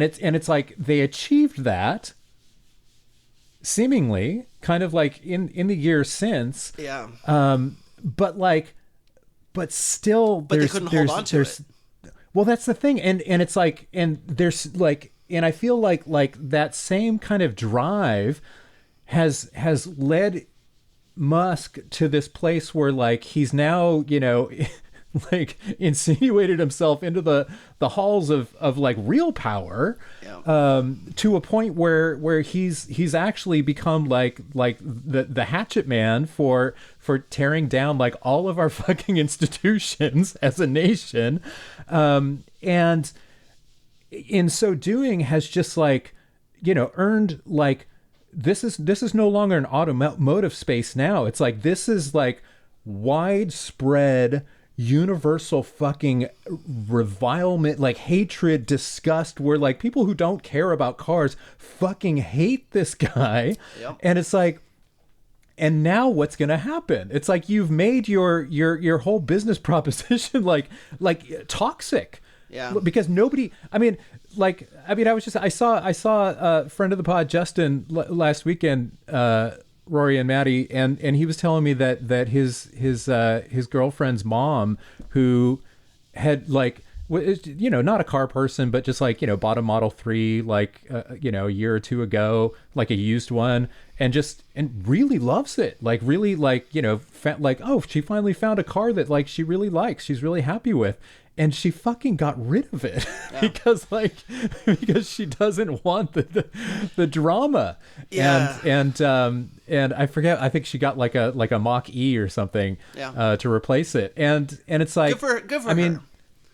it's like they achieved that seemingly kind of like in the years since. Yeah. But still they couldn't hold on to it. Well, that's the thing. And it's like, and there's like, and I feel like that same kind of drive has led Musk to this place where like he's now, like insinuated himself into the halls of like real power, to a point where he's actually become like the hatchet man for tearing down like all of our fucking institutions as a nation, and in so doing has just like earned like this is no longer an automotive space now. It's like this is like widespread universal fucking revilement, like hatred, disgust, where like people who don't care about cars fucking hate this guy. Yep. And it's like, and now what's going to happen? It's like you've made your whole business proposition like toxic. Yeah. Because nobody, I saw a friend of the pod, Justin, last weekend, Rory and Maddie, and he was telling me that his girlfriend's mom, who had like, not a car person, but just like, bought a Model 3 like a year or two ago, like a used one, and really loves it, like really like she finally found a car that like she really likes, she's really happy with. And she fucking got rid of it because she doesn't want the drama. Yeah. And I forget, I think she got like a Mach E or something to replace it. And it's like, good for I mean, her.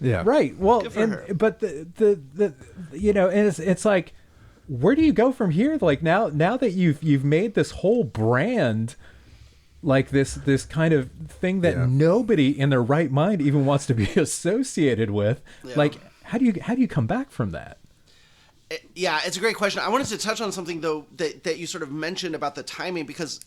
Yeah. Right. Well, but the and it's like, where do you go from here? Like now that you've made this whole brand, like this kind of thing that nobody in their right mind even wants to be associated with. Yeah. Like, how do you come back from that? It's a great question. I wanted to touch on something though that you sort of mentioned about the timing, because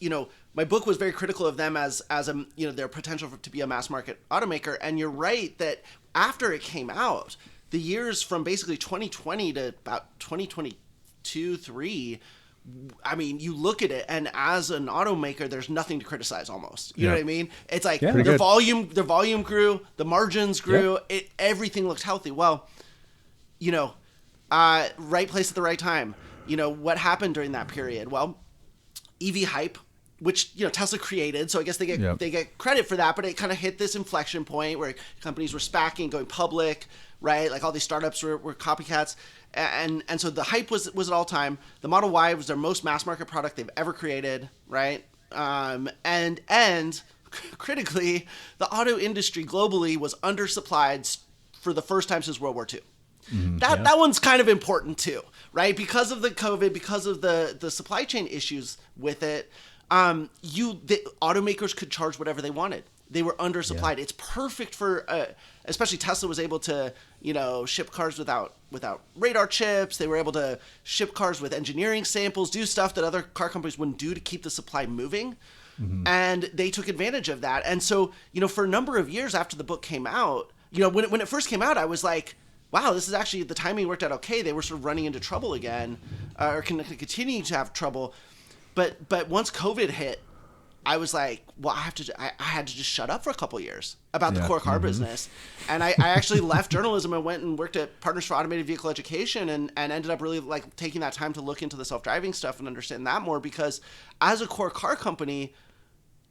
my book was very critical of them as a their potential to be a mass market automaker. And you're right that after it came out, the years from basically 2020 to about 2022, 3. I mean, you look at it, and as an automaker, there's nothing to criticize almost. You know what I mean? It's like the volume grew, the margins grew, everything looked healthy. Well, right place at the right time. What happened during that period? Well, EV hype, which Tesla created, so I guess they get credit for that, but it kind of hit this inflection point where companies were SPACing, going public, right? Like all these startups were copycats. And so the hype was at all time. The Model Y was their most mass market product they've ever created, right? And critically, the auto industry globally was undersupplied for the first time since World War II. Mm-hmm. That one's kind of important too, right? Because of the COVID, because of the supply chain issues with it, the automakers could charge whatever they wanted. They were undersupplied. Yeah. It's perfect for, especially Tesla was able to, ship cars without radar chips. They were able to ship cars with engineering samples, do stuff that other car companies wouldn't do to keep the supply moving. Mm-hmm. And they took advantage of that. And so, for a number of years after the book came out, when it first came out, I was like, wow, this is actually, the timing worked out okay. They were sort of running into trouble again, or continuing to have trouble. But once COVID hit, I was like, well, I had to just shut up for a couple of years about the core car business. And I actually left journalism and went and worked at Partners for Automated Vehicle Education and ended up really like taking that time to look into the self-driving stuff and understand that more, because as a core car company,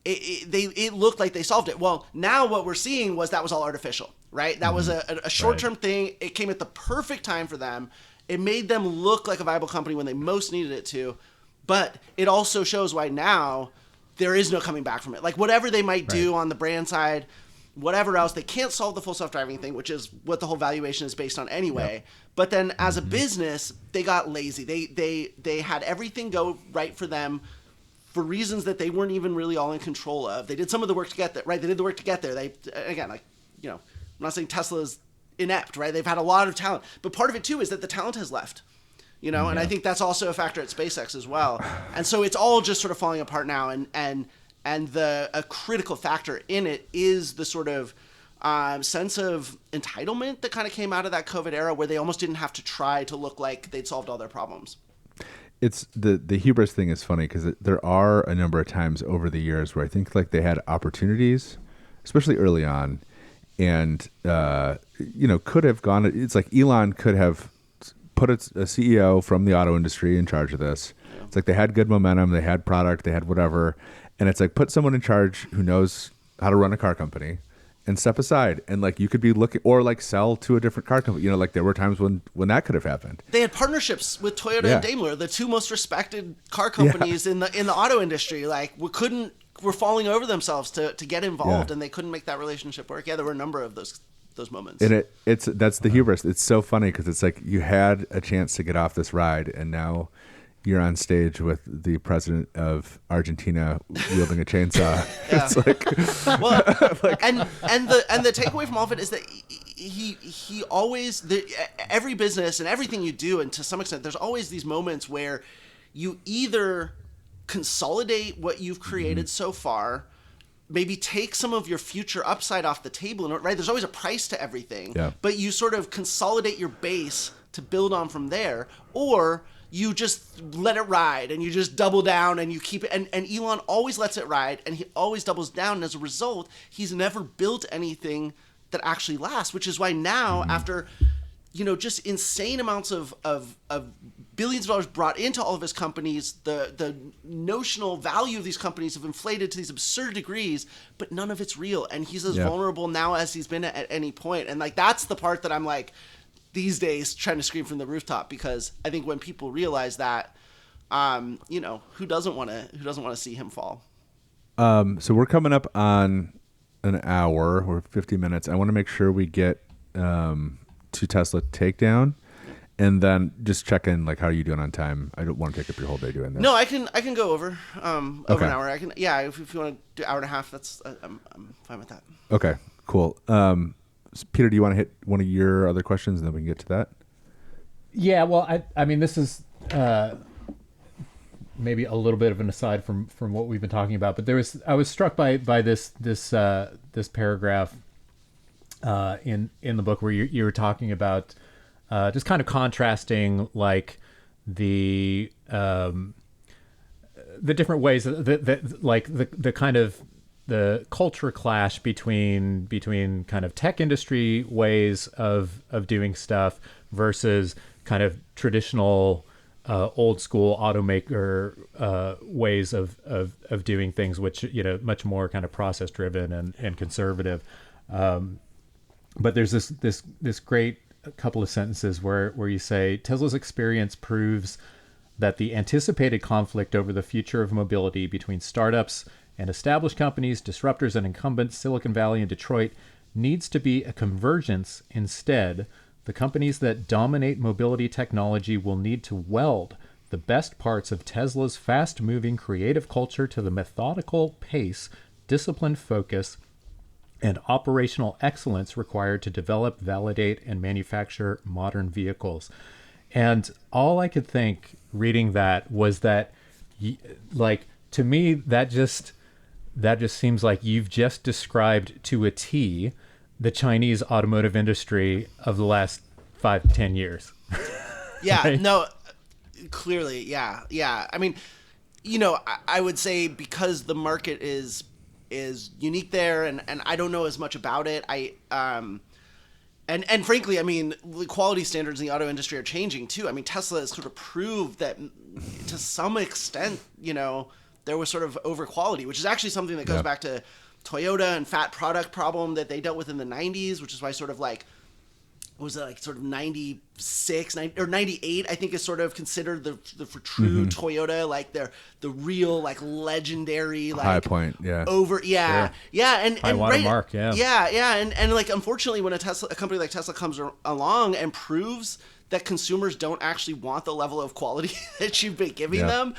it looked like they solved it. Well, now what we're seeing was that was all artificial, right? That was a short-term thing. It came at the perfect time for them. It made them look like a viable company when they most needed it to. But it also shows why now there is no coming back from it. Like whatever they might do on the brand side, whatever else, they can't solve the full self-driving thing, which is what the whole valuation is based on anyway. Yep. But then as a business, they got lazy. They had everything go right for them for reasons that they weren't even really all in control of. They did some of the work to get there, right? They did the work to get there. They, again, like, you know, I'm not saying Tesla's inept, right? They've had a lot of talent. But part of it too is that the talent has left. You know, and I think that's also a factor at SpaceX as well. And so it's all just sort of falling apart now. And a critical factor in it is the sort of sense of entitlement that kind of came out of that COVID era, where they almost didn't have to try to look like they'd solved all their problems. It's the hubris thing is funny because there are a number of times over the years where I think like they had opportunities, especially early on, and you know, could have gone. It's like Elon could have put a CEO from the auto industry in charge of this. Yeah. It's like they had good momentum, they had product, they had whatever. And it's like, put someone in charge who knows how to run a car company and step aside. And like, you could be looking, or like sell to a different car company. You know, like there were times when that could have happened. They had partnerships with Toyota and Daimler, the two most respected car companies in the auto industry. Like we're falling over themselves to get involved, and they couldn't make that relationship work. Yeah, there were a number of those moments. And that's the hubris. It's so funny because it's like you had a chance to get off this ride, and now you're on stage with the president of Argentina wielding a chainsaw. It's like, well, and the takeaway from all of it is that he always, every business and everything you do, and to some extent, there's always these moments where you either consolidate what you've created so far, maybe take some of your future upside off the table, right? There's always a price to everything, but you sort of consolidate your base to build on from there, or you just let it ride and you just double down and you keep it. And Elon always lets it ride and he always doubles down. And as a result, he's never built anything that actually lasts, which is why now after, you know, just insane amounts of billions of dollars brought into all of his companies, the notional value of these companies have inflated to these absurd degrees, but none of it's real. And he's as vulnerable now as he's been at any point. And like, that's the part that I'm like, these days trying to scream from the rooftop, because I think when people realize that, you know, who doesn't want to see him fall? So we're coming up on an hour or 50 minutes. I want to make sure we get to Tesla Takedown, and then just check in, like, how are you doing on time? I don't want to take up your whole day doing this. No, I can go over an hour. I can, if you want to do hour and a half, that's I'm fine with that. Okay, cool. Peter, do you want to hit one of your other questions and then we can get to that? Yeah, well, I mean, this is maybe a little bit of an aside from what we've been talking about, but I was struck by this paragraph in the book where you were talking about just kind of contrasting like the different ways that like the kind of the culture clash between kind of tech industry ways of doing stuff versus kind of traditional old school automaker ways of doing things, which, you know, much more kind of process driven and conservative. But there's this great couple of sentences where you say Tesla's experience proves that the anticipated conflict over the future of mobility between startups and established companies, disruptors and incumbents, Silicon Valley and Detroit, needs to be a convergence. Instead, the companies that dominate mobility technology will need to weld the best parts of Tesla's fast-moving creative culture to the methodical pace, disciplined focus, and operational excellence required to develop, validate, and manufacture modern vehicles. And all I could think reading that was that, like, to me, that just seems like you've just described to a T the Chinese automotive industry of the last 5 to 10 years. Yeah, right? No, clearly, yeah. I mean, I would say because the market is unique there, and I don't know as much about it. And frankly, I mean, the quality standards in the auto industry are changing too. I mean, Tesla has sort of proved that to some extent, there was sort of over quality, which is actually something that goes back to Toyota and fat product problem that they dealt with in the 90s, which is why sort of like, what was it, like sort of 96 or 98, I think is sort of considered the for true Toyota, like the real like legendary like high point, and high watermark, and like unfortunately when a company like Tesla comes along and proves that consumers don't actually want the level of quality that you've been giving them,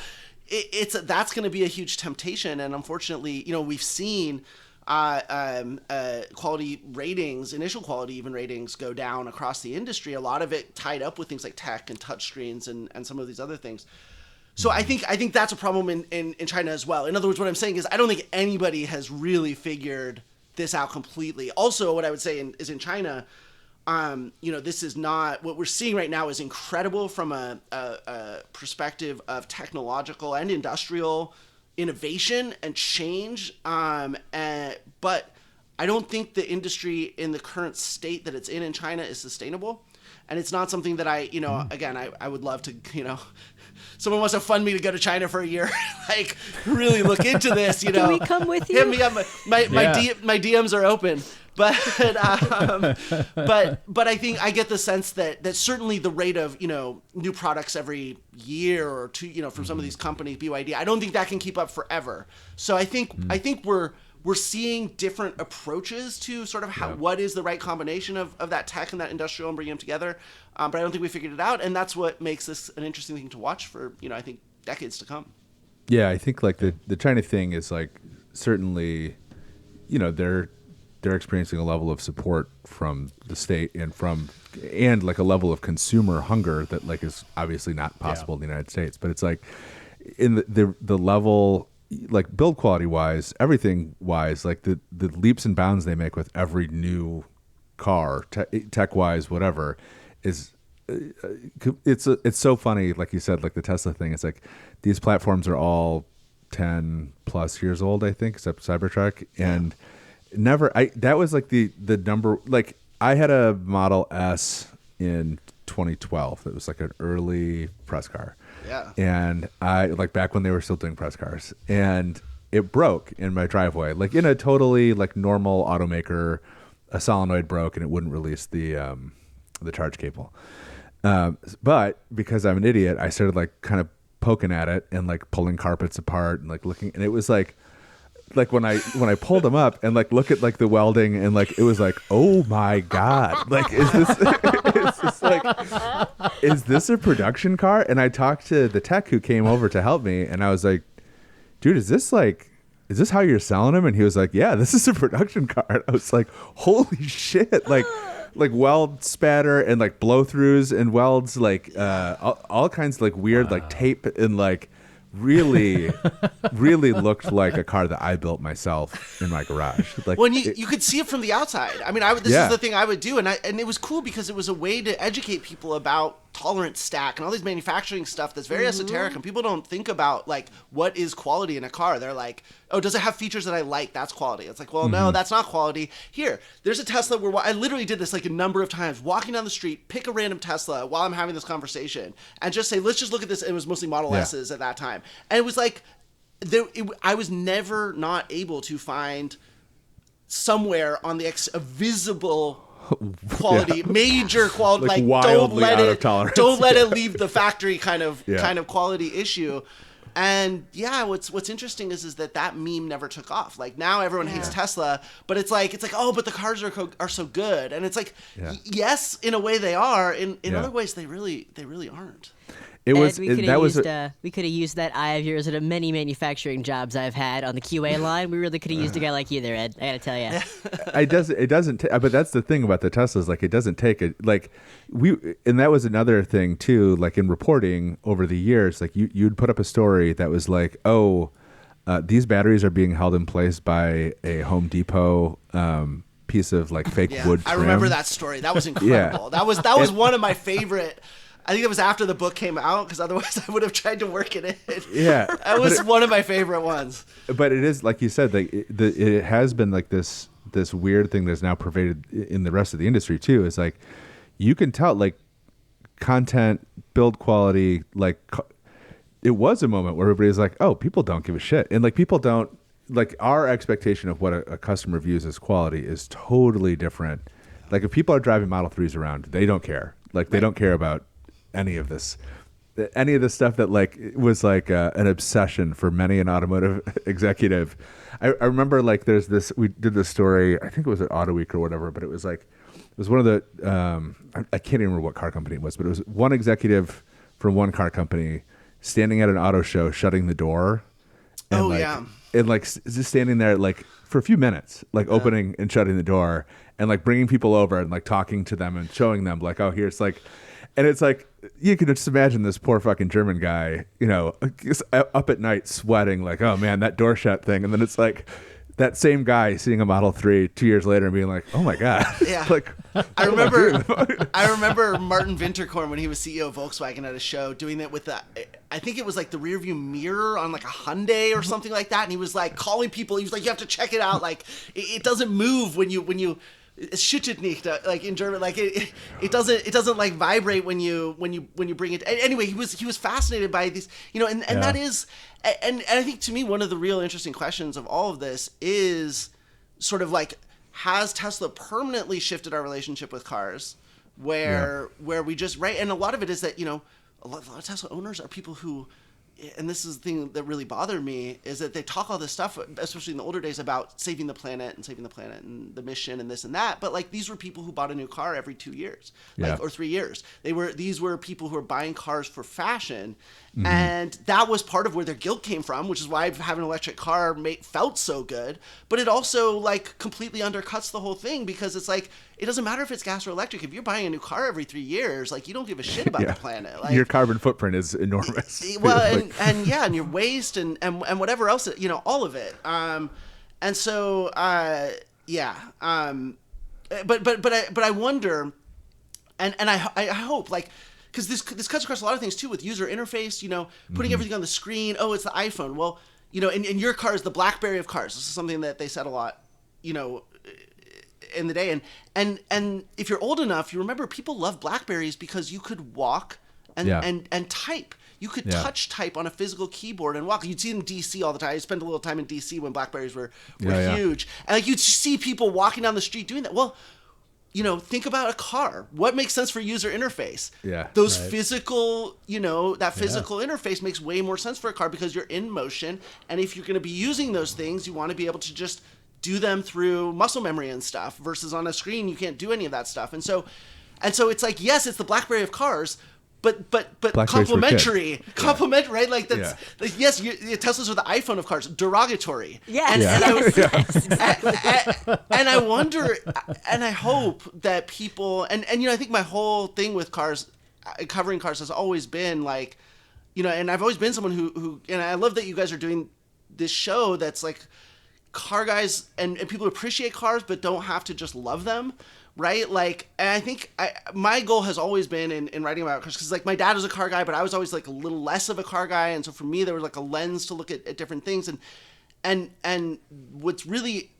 that's going to be a huge temptation. And unfortunately, we've seen quality ratings, initial quality even ratings, go down across the industry. A lot of it tied up with things like tech and touchscreens and some of these other things. So I think that's a problem in China as well. In other words, what I'm saying is I don't think anybody has really figured this out completely. Also, what I would say is in China, this is not what we're seeing right now is incredible from a perspective of technological and industrial innovation and change, but I don't think the industry in the current state that it's in China is sustainable, and it's not something that I would love to, someone wants to fund me to go to China for a year, like really look into this, Can we come with you? Hit me up, my DMs are open. But I think I get the sense that certainly the rate of new products every year or two from some of these companies, BYD, I don't think that can keep up forever. So I think we're seeing different approaches to sort of what is the right combination of that tech and that industrial and bringing them together. But I don't think we figured it out, and that's what makes this an interesting thing to watch for I think decades to come. Yeah, I think like the China thing is like certainly they're experiencing a level of support from the state and like a level of consumer hunger that like is obviously not possible in the United States. But it's like in the level, like build quality wise, everything wise, like the leaps and bounds they make with every new car, tech wise, whatever, is it's so funny. Like you said, like the Tesla thing, it's like these platforms are all 10 plus years old, I think, except Cybertruck, and that was like the number, like I had a Model S in 2012. It was like an early press car. Yeah. And I like back when they were still doing press cars, and it broke in my driveway, like in a totally like normal automaker, a solenoid broke and it wouldn't release the charge cable. But because I'm an idiot, I started like kind of poking at it and like pulling carpets apart and like looking, and it was like when I pulled them up and like look at like the welding and like it was like, oh my God, like is this a production car? And I talked to the tech who came over to help me, and I was like, dude, is this how you're selling them? And he was like, yeah, this is a production car. And I was like, holy shit, like weld spatter and like blow throughs and welds, like all kinds of like weird like tape and like really looked like a car that I built myself in my garage. Like when you could see it from the outside. I mean, this is the thing I would do, and it was cool because it was a way to educate people about tolerance stack and all these manufacturing stuff that's very esoteric, and people don't think about like what is quality in a car. They're like, oh, does it have features that I like? That's quality. It's like, well, no, that's not quality. Here, there's a Tesla where I literally did this like a number of times, walking down the street, pick a random Tesla while I'm having this conversation and just say, let's just look at this. It was mostly Model S's at that time. And it was like, I was never not able to find somewhere on the a visible quality, major quality, like wildly out of tolerance. Don't let it leave the factory kind of quality issue. And what's interesting is that meme never took off. Like now everyone hates Tesla, but it's like oh, but the cars are so good, and it's like yes, in a way they are. In other ways they really aren't. We could have used that eye of yours at many manufacturing jobs I've had on the QA line. We really could have used a guy like you there, Ed. I gotta tell you. It doesn't. But that's the thing about the Teslas. Like it doesn't take and that was another thing too. Like in reporting over the years, like you'd put up a story that was like, oh, these batteries are being held in place by a Home Depot piece of like fake wood trim. I remember that story. That was incredible. That was one of my favorite. I think it was after the book came out, because otherwise I would have tried to work it in. Yeah, that was one of my favorite ones. But it is, like you said, like it has been like this weird thing that's now pervaded in the rest of the industry too. Is like you can tell, like, content, build quality, like it was a moment where everybody's like, oh, people don't give a shit, and like people don't, like, our expectation of what a customer views as quality is totally different. Like, if people are driving Model 3s around, they don't care. Like, they don't care about any of this stuff that, like, was like an obsession for many an automotive executive. I remember, like, we did this story, I think it was at Auto Week or whatever, but it was one of the, I can't even remember what car company it was, but it was one executive from one car company standing at an auto show, shutting the door. And and like just standing there, like, for a few minutes, like opening and shutting the door, and like bringing people over and like talking to them and showing them, like, oh, here's, like, and it's like, you can just imagine this poor fucking German guy, you know, up at night sweating, like, oh man, that door shut thing. And then it's like that same guy seeing a Model 3 2 years later and being like, oh my God. Yeah. Like, I remember Martin Winterkorn, when he was CEO of Volkswagen, at a show doing that with I think it was like the rear view mirror on like a Hyundai or something like that. And he was like calling people. He was like, you have to check it out. Like, it doesn't move when you it's schüttet nicht, like in German, like it doesn't like vibrate when you bring it. Anyway, he was fascinated by these, you know, and that is, and I think, to me, one of the real interesting questions of all of this is sort of like, has Tesla permanently shifted our relationship with cars, where we just, right? And a lot of it is that, you know, a lot of Tesla owners are people who, and this is the thing that really bothered me, is that they talk all this stuff, especially in the older days, about saving the planet and the mission and this and that. But like, these were people who bought a new car every 2 years, like, or 3 years. These were people who were buying cars for fashion. Mm-hmm. And that was part of where their guilt came from, which is why having an electric car felt so good. But it also, like, completely undercuts the whole thing, because it's like, it doesn't matter if it's gas or electric. If you're buying a new car every 3 years, like, you don't give a shit about the planet. Like, your carbon footprint is enormous. Well, and your waste and whatever else, you know, all of it. And so, but I wonder, and I hope, like, because this cuts across a lot of things too, with user interface, you know, putting everything on the screen. Oh, it's the iPhone. Well, you know, in your car is the BlackBerry of cars. This is something that they said a lot, you know, in the day. And if you're old enough, you remember people loved BlackBerries because you could walk and type. You could touch type on a physical keyboard and walk. You'd see them in DC all the time. I spent a little time in DC when BlackBerries were huge. And like, you'd see people walking down the street doing that. Well, you know, think about a car. What makes sense for user interface? Yeah. Those physical, you know, that physical interface makes way more sense for a car, because you're in motion. And if you're going to be using those things, you want to be able to just do them through muscle memory and stuff, versus on a screen, you can't do any of that stuff. And so it's like, yes, it's the BlackBerry of cars, but complimentary, right? Like, that's like, yes, Teslas are the iPhone of cars, derogatory. Yes. And I wonder, and I hope that people, and you know, I think my whole thing with cars, covering cars, has always been like, you know, and I've always been someone who, and I love that you guys are doing this show that's like car guys and people who appreciate cars but don't have to just love them. Right? Like, and I think my goal has always been in writing about cars, because like, my dad was a car guy, but I was always like a little less of a car guy. And so for me, there was like a lens to look at different things. And what's really,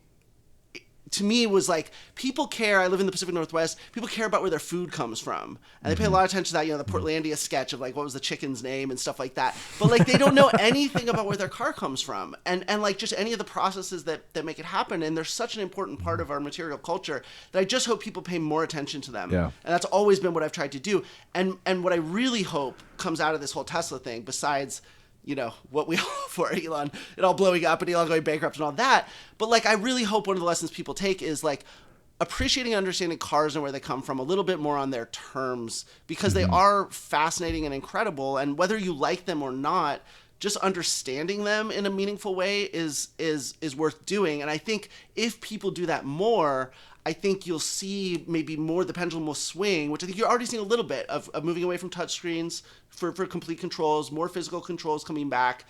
to me, was like, people care. I live in the Pacific Northwest. People care about where their food comes from. And they pay a lot of attention to that, you know, the Portlandia sketch of like, what was the chicken's name and stuff like that. But like, they don't know anything about where their car comes from. And like, just any of the processes that make it happen. And they're such an important part of our material culture that I just hope people pay more attention to them. Yeah. And that's always been what I've tried to do. And what I really hope comes out of this whole Tesla thing, besides, you know, what we hope for, Elon, it all blowing up and Elon going bankrupt and all that. But like, I really hope one of the lessons people take is like appreciating and understanding cars and where they come from a little bit more on their terms, because they are fascinating and incredible. And whether you like them or not, just understanding them in a meaningful way is worth doing. And I think if people do that more, I think you'll see maybe more the pendulum will swing, which I think you're already seeing a little bit of moving away from touchscreens for complete controls, more physical controls coming back.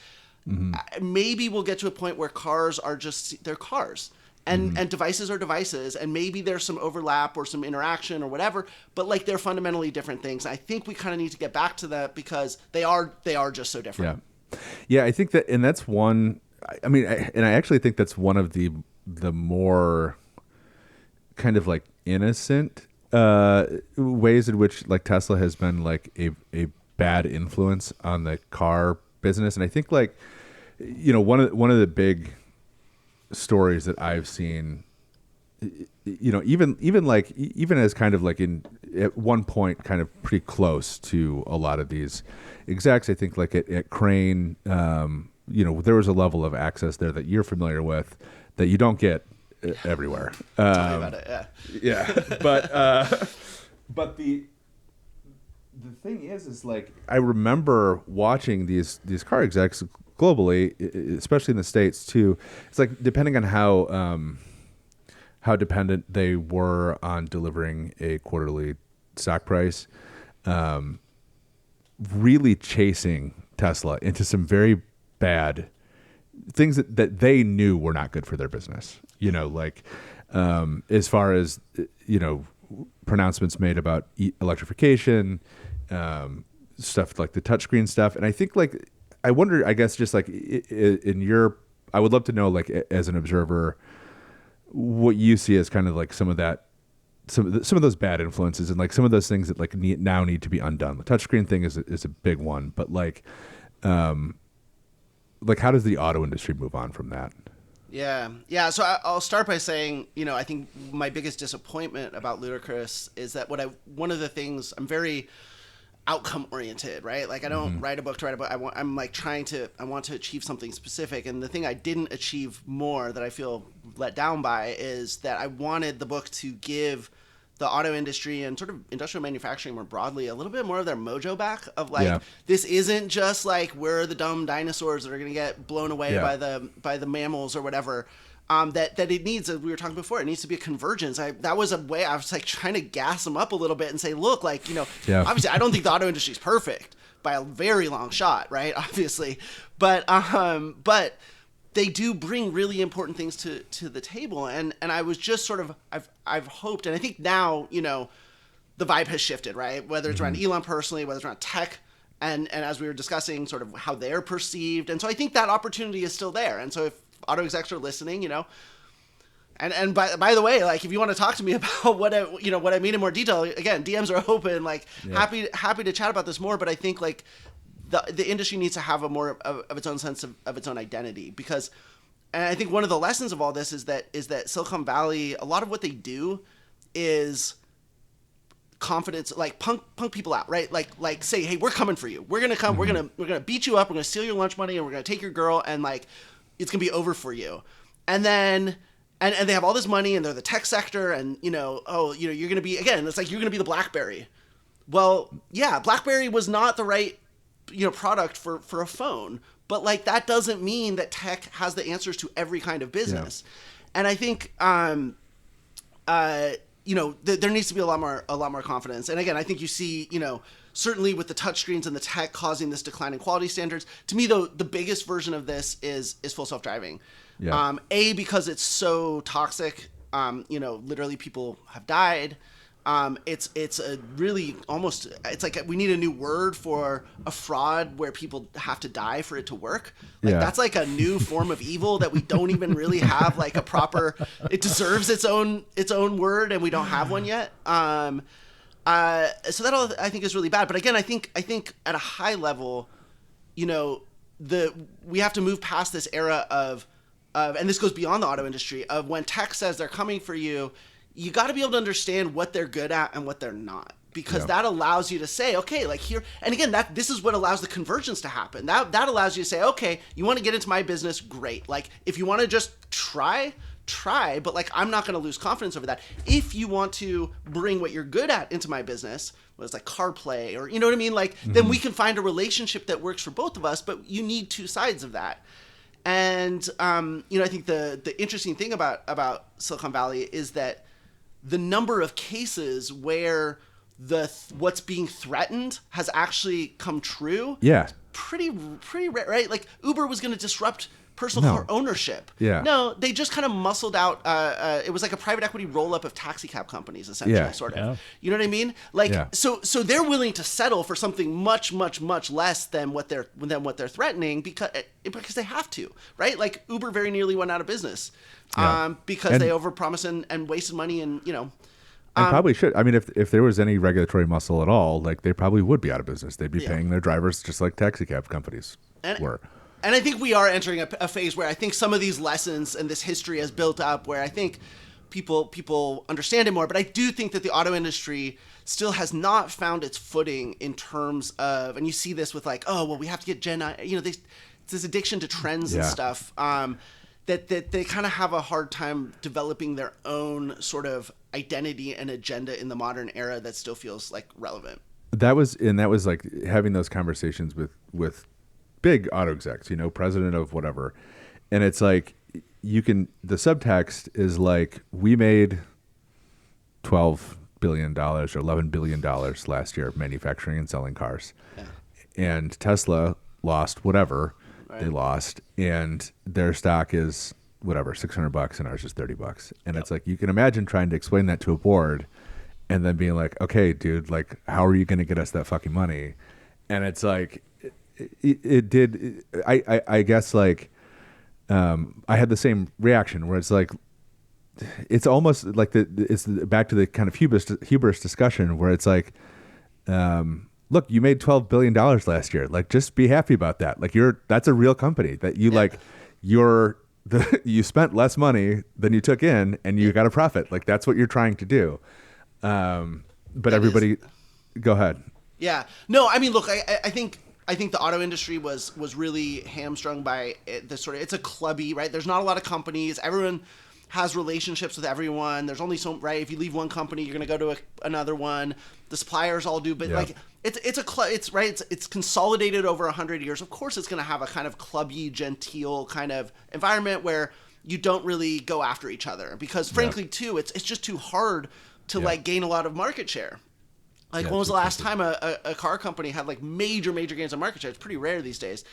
Maybe we'll get to a point where cars are just, they're cars. and devices are devices, and maybe there's some overlap or some interaction or whatever, but like they're fundamentally different things. I think we kind of need to get back to that because they are just so different. Yeah, I think that, and that's one. I mean, I actually think that's one of the more kind of like innocent ways in which like Tesla has been like a bad influence on the car business. And I think like, you know, one of the big stories that I've seen, you know, even as kind of like at one point kind of pretty close to a lot of these execs, I think like at Crane, you know, there was a level of access there that you're familiar with that you don't get everywhere. Tell me about it. Yeah, but the thing is like I remember watching these car execs globally, especially in the States too. It's like depending on how dependent they were on delivering a quarterly stock price, really chasing Tesla into some very bad things that they knew were not good for their business. You know, like as far as, you know, pronouncements made about electrification, stuff like the touchscreen stuff. And I think like, I wonder, I guess just like I would love to know, like as an observer, what you see as kind of like some of those bad influences and like some of those things that like now need to be undone. The touchscreen thing is a big one, but like how does the auto industry move on from that? Yeah. So I'll start by saying, you know, I think my biggest disappointment about Ludicrous is that one of the things I'm very outcome oriented, right? Like I don't write a book to write a book. I want to achieve something specific. And the thing I didn't achieve more that I feel let down by is that I wanted the book to give the auto industry and sort of industrial manufacturing more broadly a little bit more of their mojo back of like, this isn't just like we're the dumb dinosaurs that are going to get blown away by the mammals or whatever. That it needs, as we were talking before, it needs to be a convergence. That was a way I was like trying to gas them up a little bit and say, look, like, you know, obviously I don't think the auto industry is perfect by a very long shot, right? Obviously, but they do bring really important things to the table, and I was just sort of I've hoped, and I think now, you know, the vibe has shifted, right? Whether it's around Elon personally, whether it's around tech. And as we were discussing, sort of how they're perceived, and so I think that opportunity is still there. And so if auto execs are listening, you know, and by the way, like if you want to talk to me about what I mean in more detail, again, DMs are open. Like happy to chat about this more. But I think like the industry needs to have a more of its own sense of its own identity, because, and I think one of the lessons of all this is that Silicon Valley, a lot of what they do is confidence, like punk people out, right? Like say, hey, we're coming for you. We're gonna come. We're gonna beat you up. We're gonna steal your lunch money, and we're gonna take your girl, and like it's gonna be over for you. And then and they have all this money, and they're the tech sector, and you know, you're gonna be, again, it's like you're gonna be the BlackBerry. Well, yeah, BlackBerry was not the right, you know, product for a phone, but like that doesn't mean that tech has the answers to every kind of business. And I think you know, there needs to be a lot more confidence. And again, I think you see, you know, certainly with the touchscreens and the tech causing this decline in quality standards. To me, though, the biggest version of this is full self-driving. Because it's so toxic. You know, literally people have died. It's a really almost, it's like we need a new word for a fraud where people have to die for it to work. Like that's like a new form of evil that we don't even really have like a proper, it deserves its own word, and we don't have one yet. So that all I think is really bad. But again, I think at a high level, you know, we have to move past this era of, and this goes beyond the auto industry, of when tech says they're coming for you, you got to be able to understand what they're good at and what they're not, because that allows you to say, okay, like here, and again, this is what allows the convergence to happen. That allows you to say, okay, you want to get into my business, great. Like if you want to just try, but like I'm not going to lose confidence over that. If you want to bring what you're good at into my business, whether it's like CarPlay or, you know what I mean, like then we can find a relationship that works for both of us. But you need two sides of that. And you know, I think the interesting thing about Silicon Valley is that the number of cases where what's being threatened has actually come true. Yeah. Pretty rare, right? Like Uber was going to disrupt personal No. car ownership. Yeah. No, they just kind of muscled out. It was like a private equity roll up of taxi cab companies, essentially, Yeah. sort of. Yeah. You know what I mean? Like, Yeah. so they're willing to settle for something much, much, much less than what they're threatening because they have to, right? Like Uber very nearly went out of business, Yeah. because And- they overpromised and wasted money, and And probably should. I mean, if there was any regulatory muscle at all, like they probably would be out of business. They'd be paying their drivers just like taxi cab companies were. And I think we are entering a phase where I think some of these lessons and this history has built up where I think people understand it more. But I do think that the auto industry still has not found its footing in terms of, and you see this with like, oh, well, we have to get Gen I, this addiction to trends and Yeah. stuff, that they kind of have a hard time developing their own sort of identity and agenda in the modern era that still feels like relevant. That was like having those conversations with big auto execs, president of whatever. And it's like, the subtext is like, we made $12 billion or $11 billion last year manufacturing and selling cars. Yeah. And Tesla lost whatever Right. they lost, and their stock is whatever, $600 and ours is $30. And it's like, you can imagine trying to explain that to a board and then being like, okay, dude, like, how are you going to get us that fucking money? And it's like, I guess like, I had the same reaction where it's like, it's almost like it's back to the kind of hubris discussion where it's like, look, you made $12 billion last year. Like, just be happy about that. Like, that's a real company that you you spent less money than you took in and you got a profit. Like, that's what you're trying to do. But everybody, go ahead. Yeah. No, I mean, look, I think the auto industry was really hamstrung by this sort of, it's a clubby, right? There's not a lot of companies. Everyone has relationships with everyone. There's only so, right? If you leave one company, you're going to go to another one. The suppliers all do, but Yeah. like it's consolidated over 100 years. Of course, it's going to have a kind of clubby, genteel kind of environment where you don't really go after each other because, frankly, too, it's just too hard to like gain a lot of market share. Like, when was the last time a car company had like major gains on market share? It's pretty rare these days.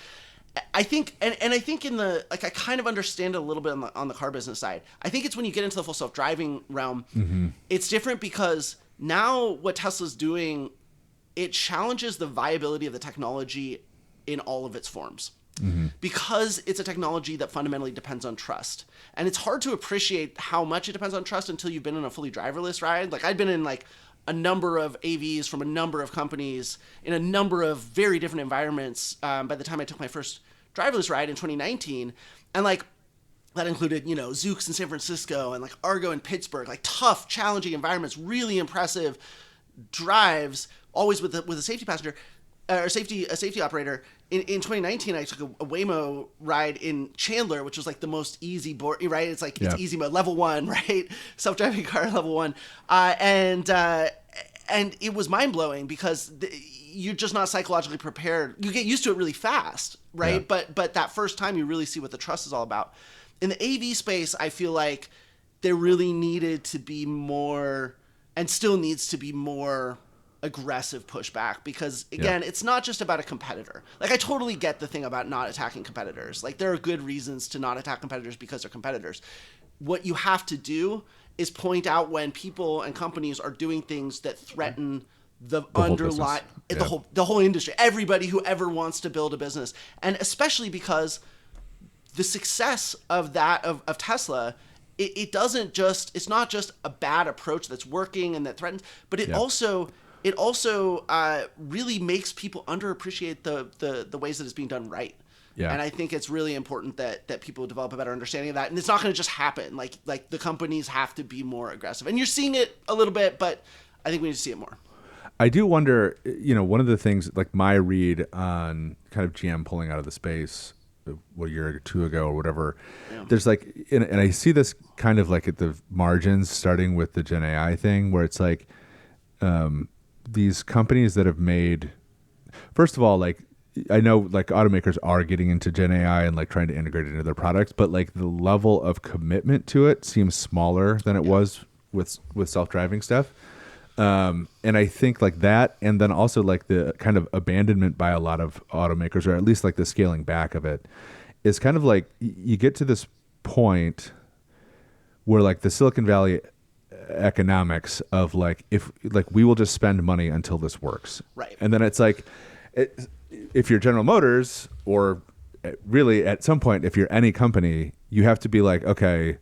I think, and I think in the, like, I kind of understand it a little bit on the car business side. I think it's when you get into the full self-driving realm, it's different because now what Tesla's doing, it challenges the viability of the technology in all of its forms. Because it's a technology that fundamentally depends on trust. And it's hard to appreciate how much it depends on trust until you've been in a fully driverless ride. Like, I'd been in like a number of AVs from a number of companies in a number of very different environments by the time I took my first driverless ride in 2019. And like, that included, Zoox in San Francisco and like Argo in Pittsburgh, like tough, challenging environments, really impressive drives, always with a safety passenger or a safety operator. In 2019, I took a Waymo ride in Chandler, which was like the most easy board, right? It's like, it's easy mode, level 1, right? Self-driving car, level 1. And it was mind-blowing because you're just not psychologically prepared. You get used to it really fast, right? Yeah. But that first time you really see what the trust is all about. In the AV space, I feel like there really needed to be more, and still needs to be more, aggressive pushback because, again, it's not just about a competitor. Like, I totally get the thing about not attacking competitors. Like, there are good reasons to not attack competitors because they're competitors. What you have to do is point out when people and companies are doing things that threaten the underlying, the whole industry, everybody who ever wants to build a business. And especially because the success of Tesla, it's not just a bad approach that's working and that threatens, but it also really makes people underappreciate the ways that it's being done right. Yeah. And I think it's really important that people develop a better understanding of that. And it's not going to just happen. Like the companies have to be more aggressive. And you're seeing it a little bit, but I think we need to see it more. I do wonder, one of the things, like my read on kind of GM pulling out of the space a year or two ago or whatever, there's like, and I see this kind of like at the margins, starting with the Gen AI thing, where it's like these companies that have made, first of all, like, I know like automakers are getting into Gen AI and like trying to integrate it into their products, but like the level of commitment to it seems smaller than it was with self-driving stuff. And I think like that, and then also like the kind of abandonment by a lot of automakers, or at least like the scaling back of it. is kind of like you get to this point where like the Silicon Valley economics of like, if like we will just spend money until this works. Right. And then it's like, if you're General Motors, or really at some point, if you're any company, you have to be like, okay,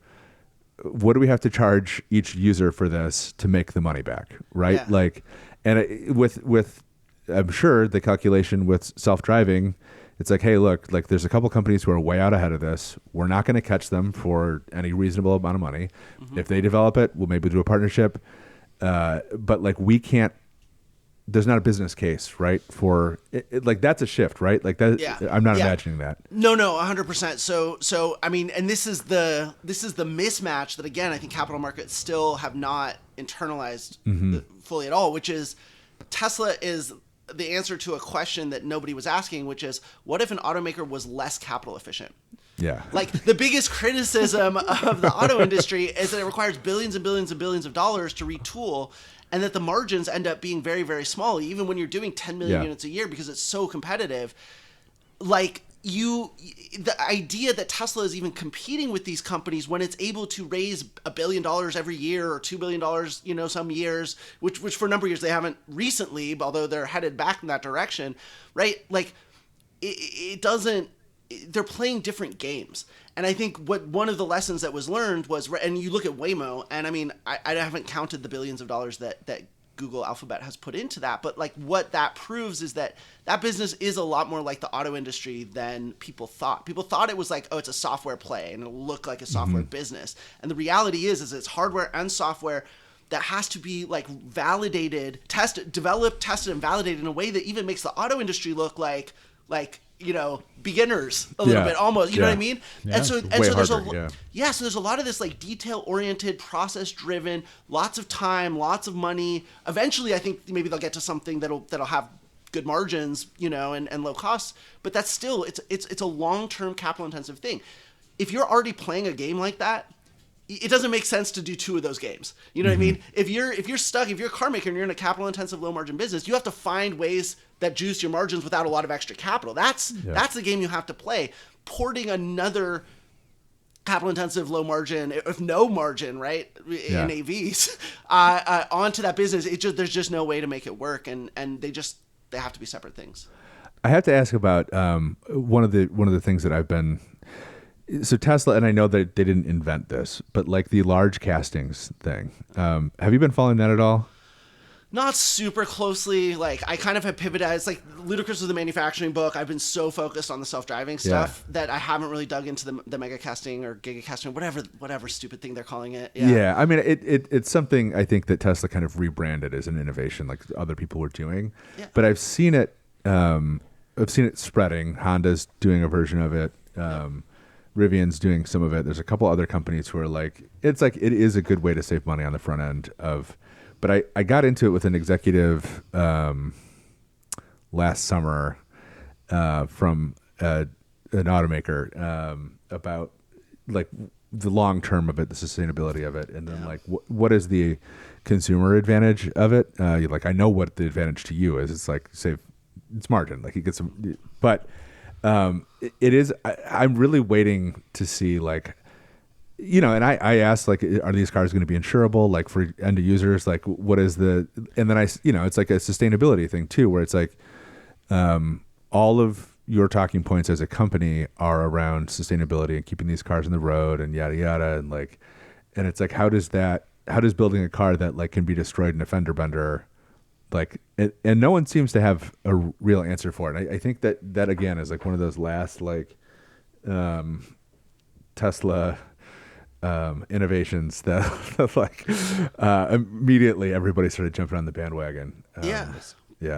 what do we have to charge each user for this to make the money back? Right. Yeah. Like, and with, I'm sure the calculation with self-driving, it's like, hey, look, like there's a couple companies who are way out ahead of this. We're not going to catch them for any reasonable amount of money. If they develop it, we'll maybe do a partnership. But like we can't, there's not a business case, right? For it, like that's a shift, right? Like that. Yeah. I'm not Yeah. imagining that. No, 100%. So I mean, and this is the mismatch that again I think capital markets still have not internalized fully at all, which is Tesla is the answer to a question that nobody was asking, which is what if an automaker was less capital efficient? Yeah. Like the biggest criticism of the auto industry is that it requires billions and billions and billions of dollars to retool, and that the margins end up being very, very small, even when you're doing 10 million units a year because it's so competitive. Like the idea that Tesla is even competing with these companies when it's able to raise $1 billion every year or $2 billion, some years, which for a number of years they haven't recently, although they're headed back in that direction, right? Like it doesn't. They're playing different games. And I think one of the lessons that was learned was, and you look at Waymo, and I mean, I haven't counted the billions of dollars that Google Alphabet has put into that, but like what that proves is that business is a lot more like the auto industry than people thought. People thought it was like, oh, it's a software play and it'll look like a software business. And the reality is it's hardware and software that has to be like validated, developed, tested, and validated in a way that even makes the auto industry look like beginners a little bit almost, you know what I mean? Yeah. And so Way there's harder, so there's a lot of this like detail oriented, process driven, lots of time, lots of money. Eventually I think maybe they'll get to something that'll have good margins, and low costs, but that's still, it's a long-term capital intensive thing. If you're already playing a game like that, it doesn't make sense to do two of those games. You know what I mean? If you're stuck, if you're a car maker and you're in a capital intensive, low margin business, you have to find ways that juice your margins without a lot of extra capital. That's the game you have to play. Porting another capital intensive, low margin, if no margin, right, in AVs, onto that business, there's just no way to make it work, and they have to be separate things. I have to ask about one of the things that I've been. So Tesla, and I know that they didn't invent this, but like the large castings thing. Have you been following that at all? Not super closely. Like I kind of have pivoted. It's like Ludicrous was the manufacturing book. I've been so focused on the self-driving stuff that I haven't really dug into the mega casting or giga casting, whatever stupid thing they're calling it. Yeah. I mean, it's something I think that Tesla kind of rebranded as an innovation, like other people were doing. Yeah. But I've seen it. I've seen it spreading. Honda's doing a version of it. Rivian's doing some of it. There's a couple other companies who are like, it is a good way to save money on the front end of. But I got into it with an executive last summer from an automaker about like the long term of it, the sustainability of it, and then like what is the consumer advantage of it? You're like, I know what the advantage to you is. It's like it's margin. Like you get some, but it is. I'm really waiting to see like. And I asked, like, are these cars going to be insurable, like, for end users? Like, what is and then it's like a sustainability thing, too, where it's like all of your talking points as a company are around sustainability and keeping these cars on the road and yada, yada. And it's like, how does building a car that, like, can be destroyed in a fender bender, like, and no one seems to have a real answer for it. I think that, again, is, like, one of those last, like, Tesla innovations that like immediately everybody started jumping on the bandwagon. Yeah.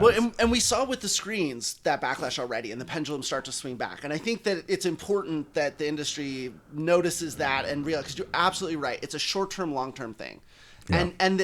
Well, and we saw with the screens that backlash already, and the pendulum start to swing back. And I think that it's important that the industry notices that and realize, because you're absolutely right. It's a short-term, long-term thing. Yeah. And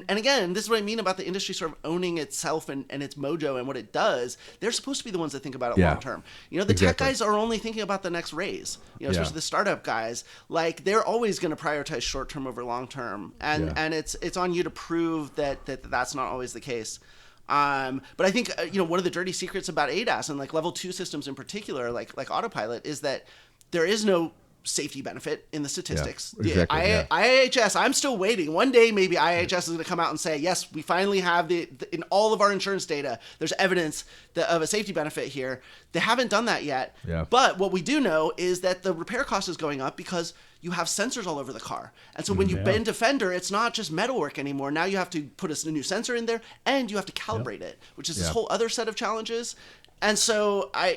again, this is what I mean about the industry sort of owning itself and its mojo and what it does. They're supposed to be the ones that think about it long term. The tech guys are only thinking about the next raise. Especially the startup guys. Like they're always going to prioritize short term over long term, and it's on you to prove that that's not always the case. But I think one of the dirty secrets about ADAS and like level 2 systems in particular, like autopilot, is that there is no safety benefit in the statistics. Yeah, exactly, IHS, I'm still waiting. One day, maybe IHS is going to come out and say, yes, we finally have in all of our insurance data, there's evidence of a safety benefit here. They haven't done that yet. Yeah. But what we do know is that the repair cost is going up because you have sensors all over the car. And so when you bend a fender, it's not just metalwork anymore. Now you have to put a new sensor in there, and you have to calibrate it, which is this whole other set of challenges. And so I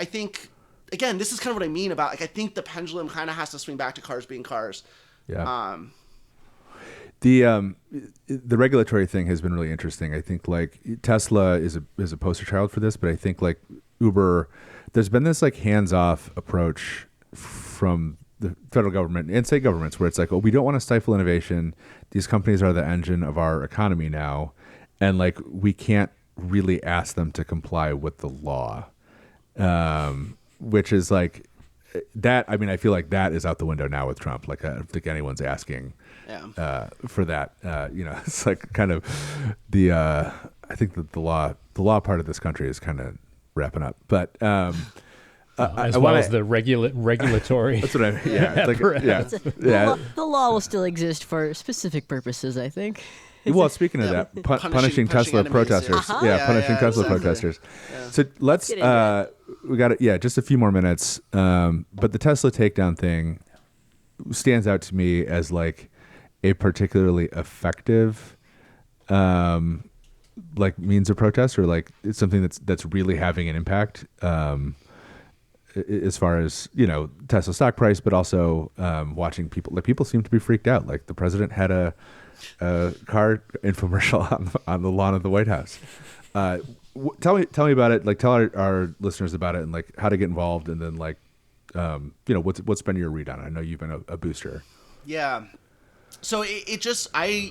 think, again, this is kind of what I mean about, like, I think the pendulum kind of has to swing back to cars being cars. Yeah. The regulatory thing has been really interesting. I think like Tesla is a poster child for this, but I think like Uber, there's been this like hands-off approach from the federal government and state governments where it's like, oh, we don't want to stifle innovation. These companies are the engine of our economy now. And like, we can't really ask them to comply with the law. Which is like that. I mean, I feel like that is out the window now with Trump. Like, I don't think anyone's asking for that. It's like kind of I think that the law part of this country is kind of wrapping up. But as well as the regulatory. That's what I mean. Yeah, The law will still exist for specific purposes, I think. Well, speaking of that, punishing Tesla enemies, protesters. Punishing Tesla exactly. protesters. Yeah. So let's, we got just a few more minutes. But the Tesla Takedown thing stands out to me as like a particularly effective, like means of protest, or like it's something that's really having an impact, as far as, Tesla stock price, but also watching people. Like, people seem to be freaked out. Like, the president had a car infomercial on the lawn of the White House. Tell me about it. Like, tell our listeners about it, and like how to get involved, and then like, what's been your read on it? I know you've been a booster. Yeah. So it just, I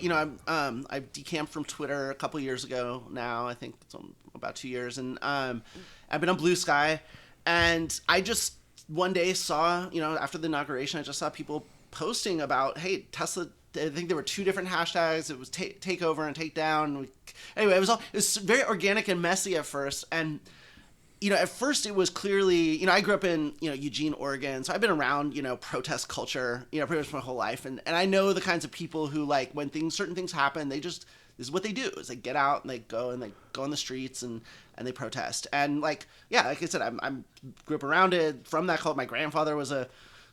decamped from Twitter a couple years ago now. I think it's about 2 years, and I've been on Blue Sky, and I just one day saw, after the inauguration, I just saw people posting about, hey, Tesla. I think there were two different hashtags. It was takeover and takedown. Anyway, it was very organic and messy at first. And, at first it was clearly, I grew up in, Eugene, Oregon. So I've been around, protest culture, pretty much my whole life. And I know the kinds of people who, like, when certain things happen, this is what they do, is they get out and they go on the streets and they protest. And like I said, I grew up around it from that cult. My grandfather was a,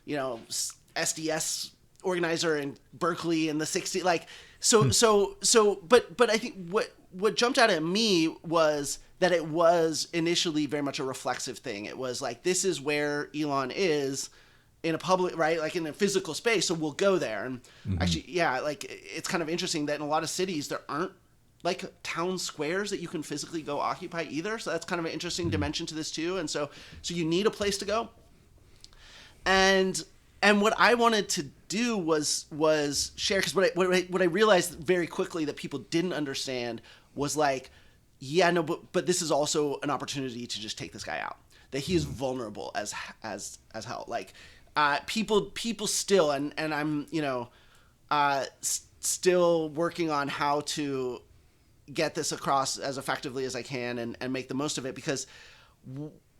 SDS organizer in Berkeley in the 60s. Like, but I think what jumped out at me was that it was initially very much a reflexive thing. It was like, this is where Elon is in a public, right? Like in a physical space. So we'll go there. And actually, like, it's kind of interesting that in a lot of cities, there aren't like town squares that you can physically go occupy either. So that's kind of an interesting dimension to this too. And so you need a place to go. And what I wanted to do was share, because what I realized very quickly that people didn't understand was like, but this is also an opportunity to just take this guy out. That he is vulnerable as hell. Like, people still, and I'm still working on how to get this across as effectively as I can and make the most of it, because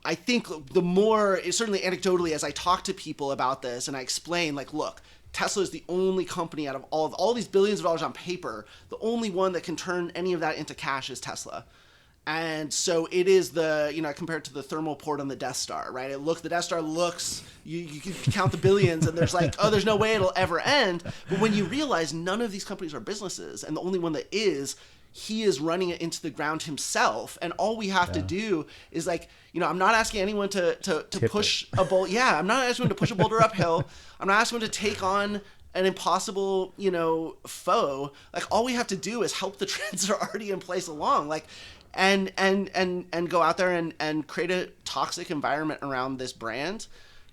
I think the more, certainly anecdotally, as I talk to people about this and I explain, like, look, Tesla is the only company out of all these billions of dollars on paper, the only one that can turn any of that into cash is Tesla. And so it is I compare it to the thermal port on the Death Star, right? The Death Star looks, you can count the billions and there's like, there's no way it'll ever end. But when you realize none of these companies are businesses and the only one that is, he is running it into the ground himself. And all we have to do is like, I'm not asking anyone to push a boulder. Yeah, I'm not asking anyone to push a boulder uphill. I'm not asking anyone to take on an impossible, foe. Like, all we have to do is help the trends that are already in place along. Like, and go out there and create a toxic environment around this brand.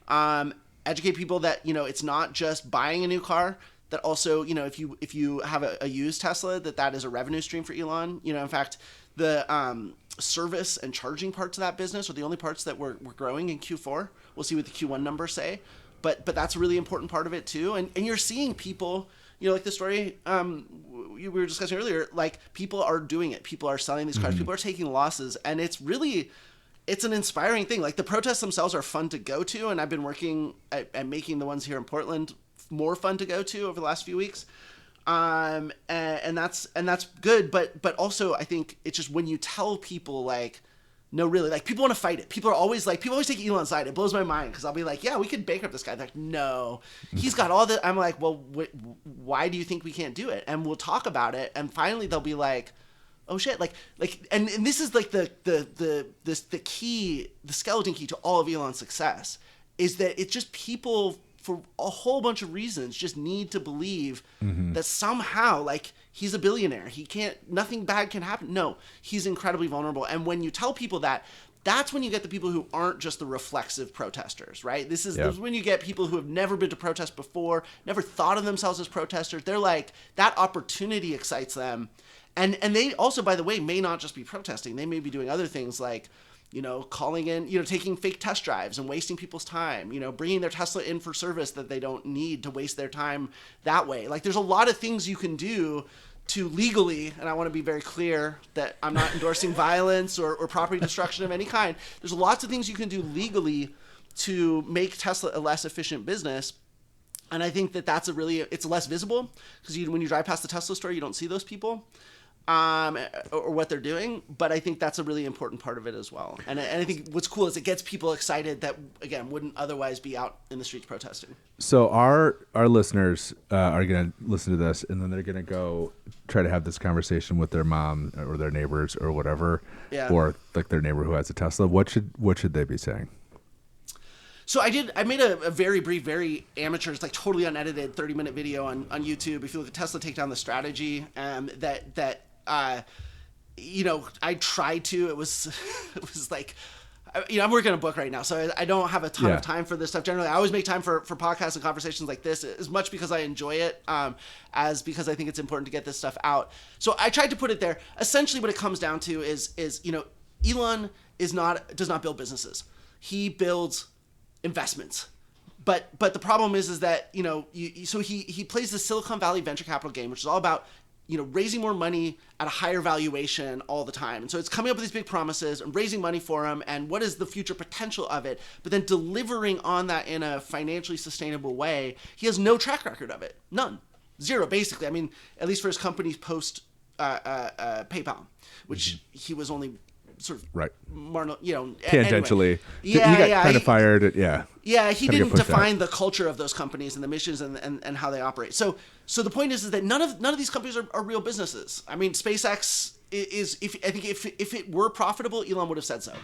Educate people that, it's not just buying a new car, that also, if you have a used Tesla, that is a revenue stream for Elon. In fact, the service and charging parts of that business are the only parts that we're growing in Q4. We'll see what the Q1 numbers say, but that's a really important part of it too. And you're seeing people, like the story we were discussing earlier, like, people are doing it. People are selling these cars. People are taking losses, and it's really, it's an inspiring thing. Like the protests themselves are fun to go to, and I've been working at making the ones here in Portland more fun to go to over the last few weeks. And that's good, but also I think it's just when you tell people like, no, really, like people want to fight it. People always take Elon's side. It blows my mind because I'll be like, yeah, we could bankrupt this guy. They're like, no, he's got all the. I'm like, well, why do you think we can't do it? And we'll talk about it, and finally they'll be like, oh shit, and this is like the key, the skeleton key to all of Elon's success is that it's just people for a whole bunch of reasons just need to believe that somehow like he's a billionaire. Nothing bad can happen. No, he's incredibly vulnerable. And when you tell people that, that's when you get the people who aren't just the reflexive protesters, right? This is when you get people who have never been to protest before, never thought of themselves as protesters. They're like, that opportunity excites them. And they also, by the way, may not just be protesting. They may be doing other things like, calling in, taking fake test drives and wasting people's time, bringing their Tesla in for service that they don't need to waste their time that way. Like there's a lot of things you can do to legally, and I want to be very clear that I'm not endorsing violence or property destruction of any kind. There's lots of things you can do legally to make Tesla a less efficient business. And I think that it's less visible because when you drive past the Tesla store, you don't see those people. Or what they're doing, but I think that's a really important part of it as well. And I think what's cool is it gets people excited that, again, wouldn't otherwise be out in the streets protesting. So our listeners are going to listen to this, and then they're going to go try to have this conversation with their mom or their neighbors or whatever, or like their neighbor who has a Tesla. What should they be saying? So I made a very brief, very amateur, it's like totally unedited 30-minute video on YouTube. If you look at Tesla Takedown, the strategy, I tried to. It was like, I'm working on a book right now, so I don't have a ton of time for this stuff. Generally, I always make time for podcasts and conversations like this, as much because I enjoy it, as because I think it's important to get this stuff out. So I tried to put it there. Essentially, what it comes down to is Elon does not build businesses. He builds investments. But the problem is that so he plays the Silicon Valley venture capital game, which is all about raising more money at a higher valuation all the time. And so it's coming up with these big promises and raising money for them and what is the future potential of it, but then delivering on that in a financially sustainable way. He has no track record of it. None. Zero, basically. I mean, at least for his company's post PayPal, which he was only sort of tangentially. Anyway. He got kind of fired. Yeah, he didn't define the culture of those companies and the missions and how they operate. So the point is that none of these companies are real businesses. I mean, SpaceX is if it were profitable, Elon would have said so,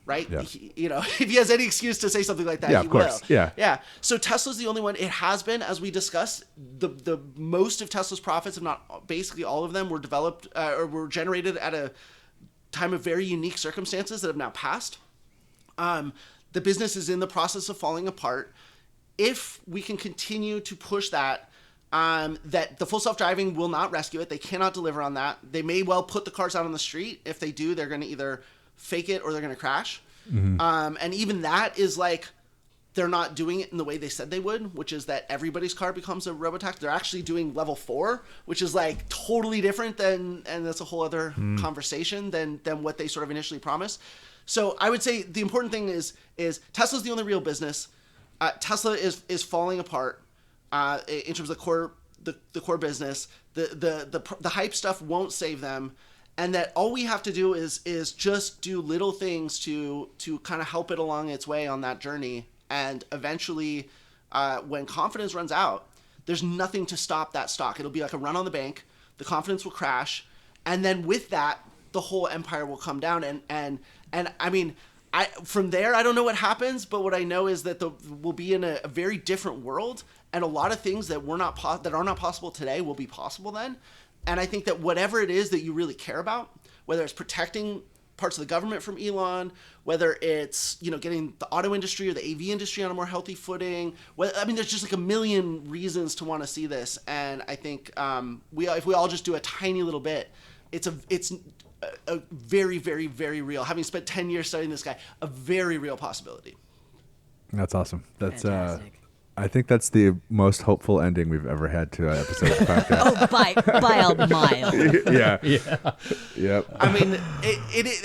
right? Yeah. If he has any excuse to say something like that, he will. Yeah. So Tesla's the only one. It has been, as we discussed, the most of Tesla's profits, if not basically all of them, were developed or were generated at a time of very unique circumstances that have now passed. The business is in the process of falling apart. If we can continue to push that the full self-driving will not rescue it. They cannot deliver on that. They may well put the cars out on the street. If they do, they're going to either fake it or they're going to crash. And even that is like, they're not doing it in the way they said they would, which is that everybody's car becomes a robotaxi. They're actually doing level 4, which is like totally different and that's a whole other conversation than what they sort of initially promised. So I would say the important thing is Tesla's the only real business. Tesla is falling apart in terms of the core business. The hype stuff won't save them. And that all we have to do is just do little things to kind of help it along its way on that journey. And eventually, when confidence runs out, there's nothing to stop that stock. It'll be like a run on the bank. The confidence will crash. And then with that, the whole empire will come down. And I mean, from there, I don't know what happens, but what I know is that we'll be in a very different world. And a lot of things that that are not possible today will be possible then. And I think that whatever it is that you really care about, whether it's protecting parts of the government from Elon, whether it's getting the auto industry or the AV industry on a more healthy footing. There's just like a million reasons to want to see this, and I think if we all just do a tiny little bit, it's a very, very, very real. Having spent 10 years studying this guy, a very real possibility. That's awesome. That's fantastic. I think that's the most hopeful ending we've ever had to an episode of the podcast. Oh, by a mile. Yeah. Yeah. Yep. I mean,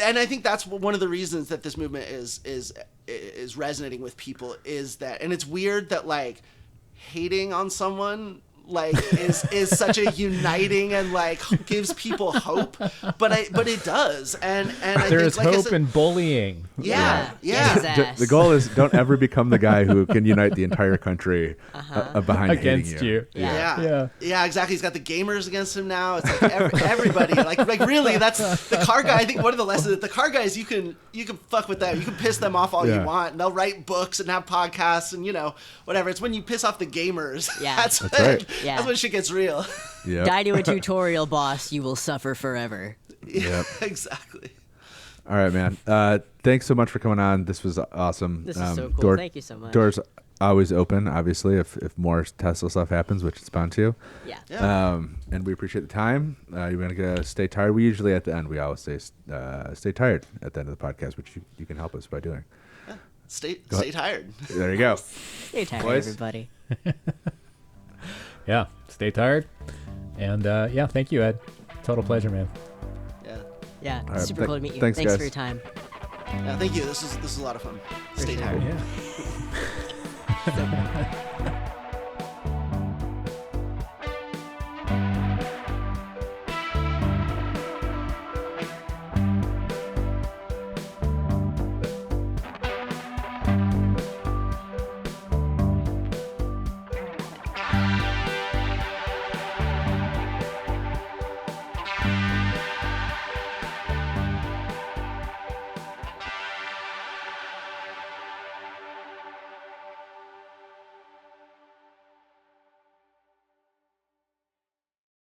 and I think that's one of the reasons that this movement is resonating with people is that, and it's weird that like hating on someone like is such a uniting and like gives people hope, but it does, and I There think, is like I hope said, in bullying. yeah. Get his ass. The goal is don't ever become the guy who can unite the entire country behind Against hating you. Yeah. Yeah. Exactly. He's got the gamers against him now. It's like everybody, like really, that's the car guy. I think one of the lessons that the car guys, you can fuck with them, you can piss them off all you want, and they'll write books and have podcasts and whatever. It's when you piss off the gamers, that's right. that's when shit gets real. Yep. Die to a tutorial boss, you will suffer forever. Yep. Exactly. All right, man. Thanks so much for coming on. This was awesome. This is so cool. Thank you so much. Doors always open, obviously, if more Tesla stuff happens, which it's bound to. Yeah. And we appreciate the time. You're going to stay tired. We usually at the end, we always say stay tired at the end of the podcast, which you can help us by doing. Yeah. Stay tired. There you go. Stay tired, Boys. everybody. Yeah. Stay tired. And yeah, thank you, Ed. Total pleasure, man. Yeah. Yeah. right, Super cool to meet you. thanks, Thanks guys. for your time. Yeah. Thank you. This is a lot of fun. Stay tired. Yeah.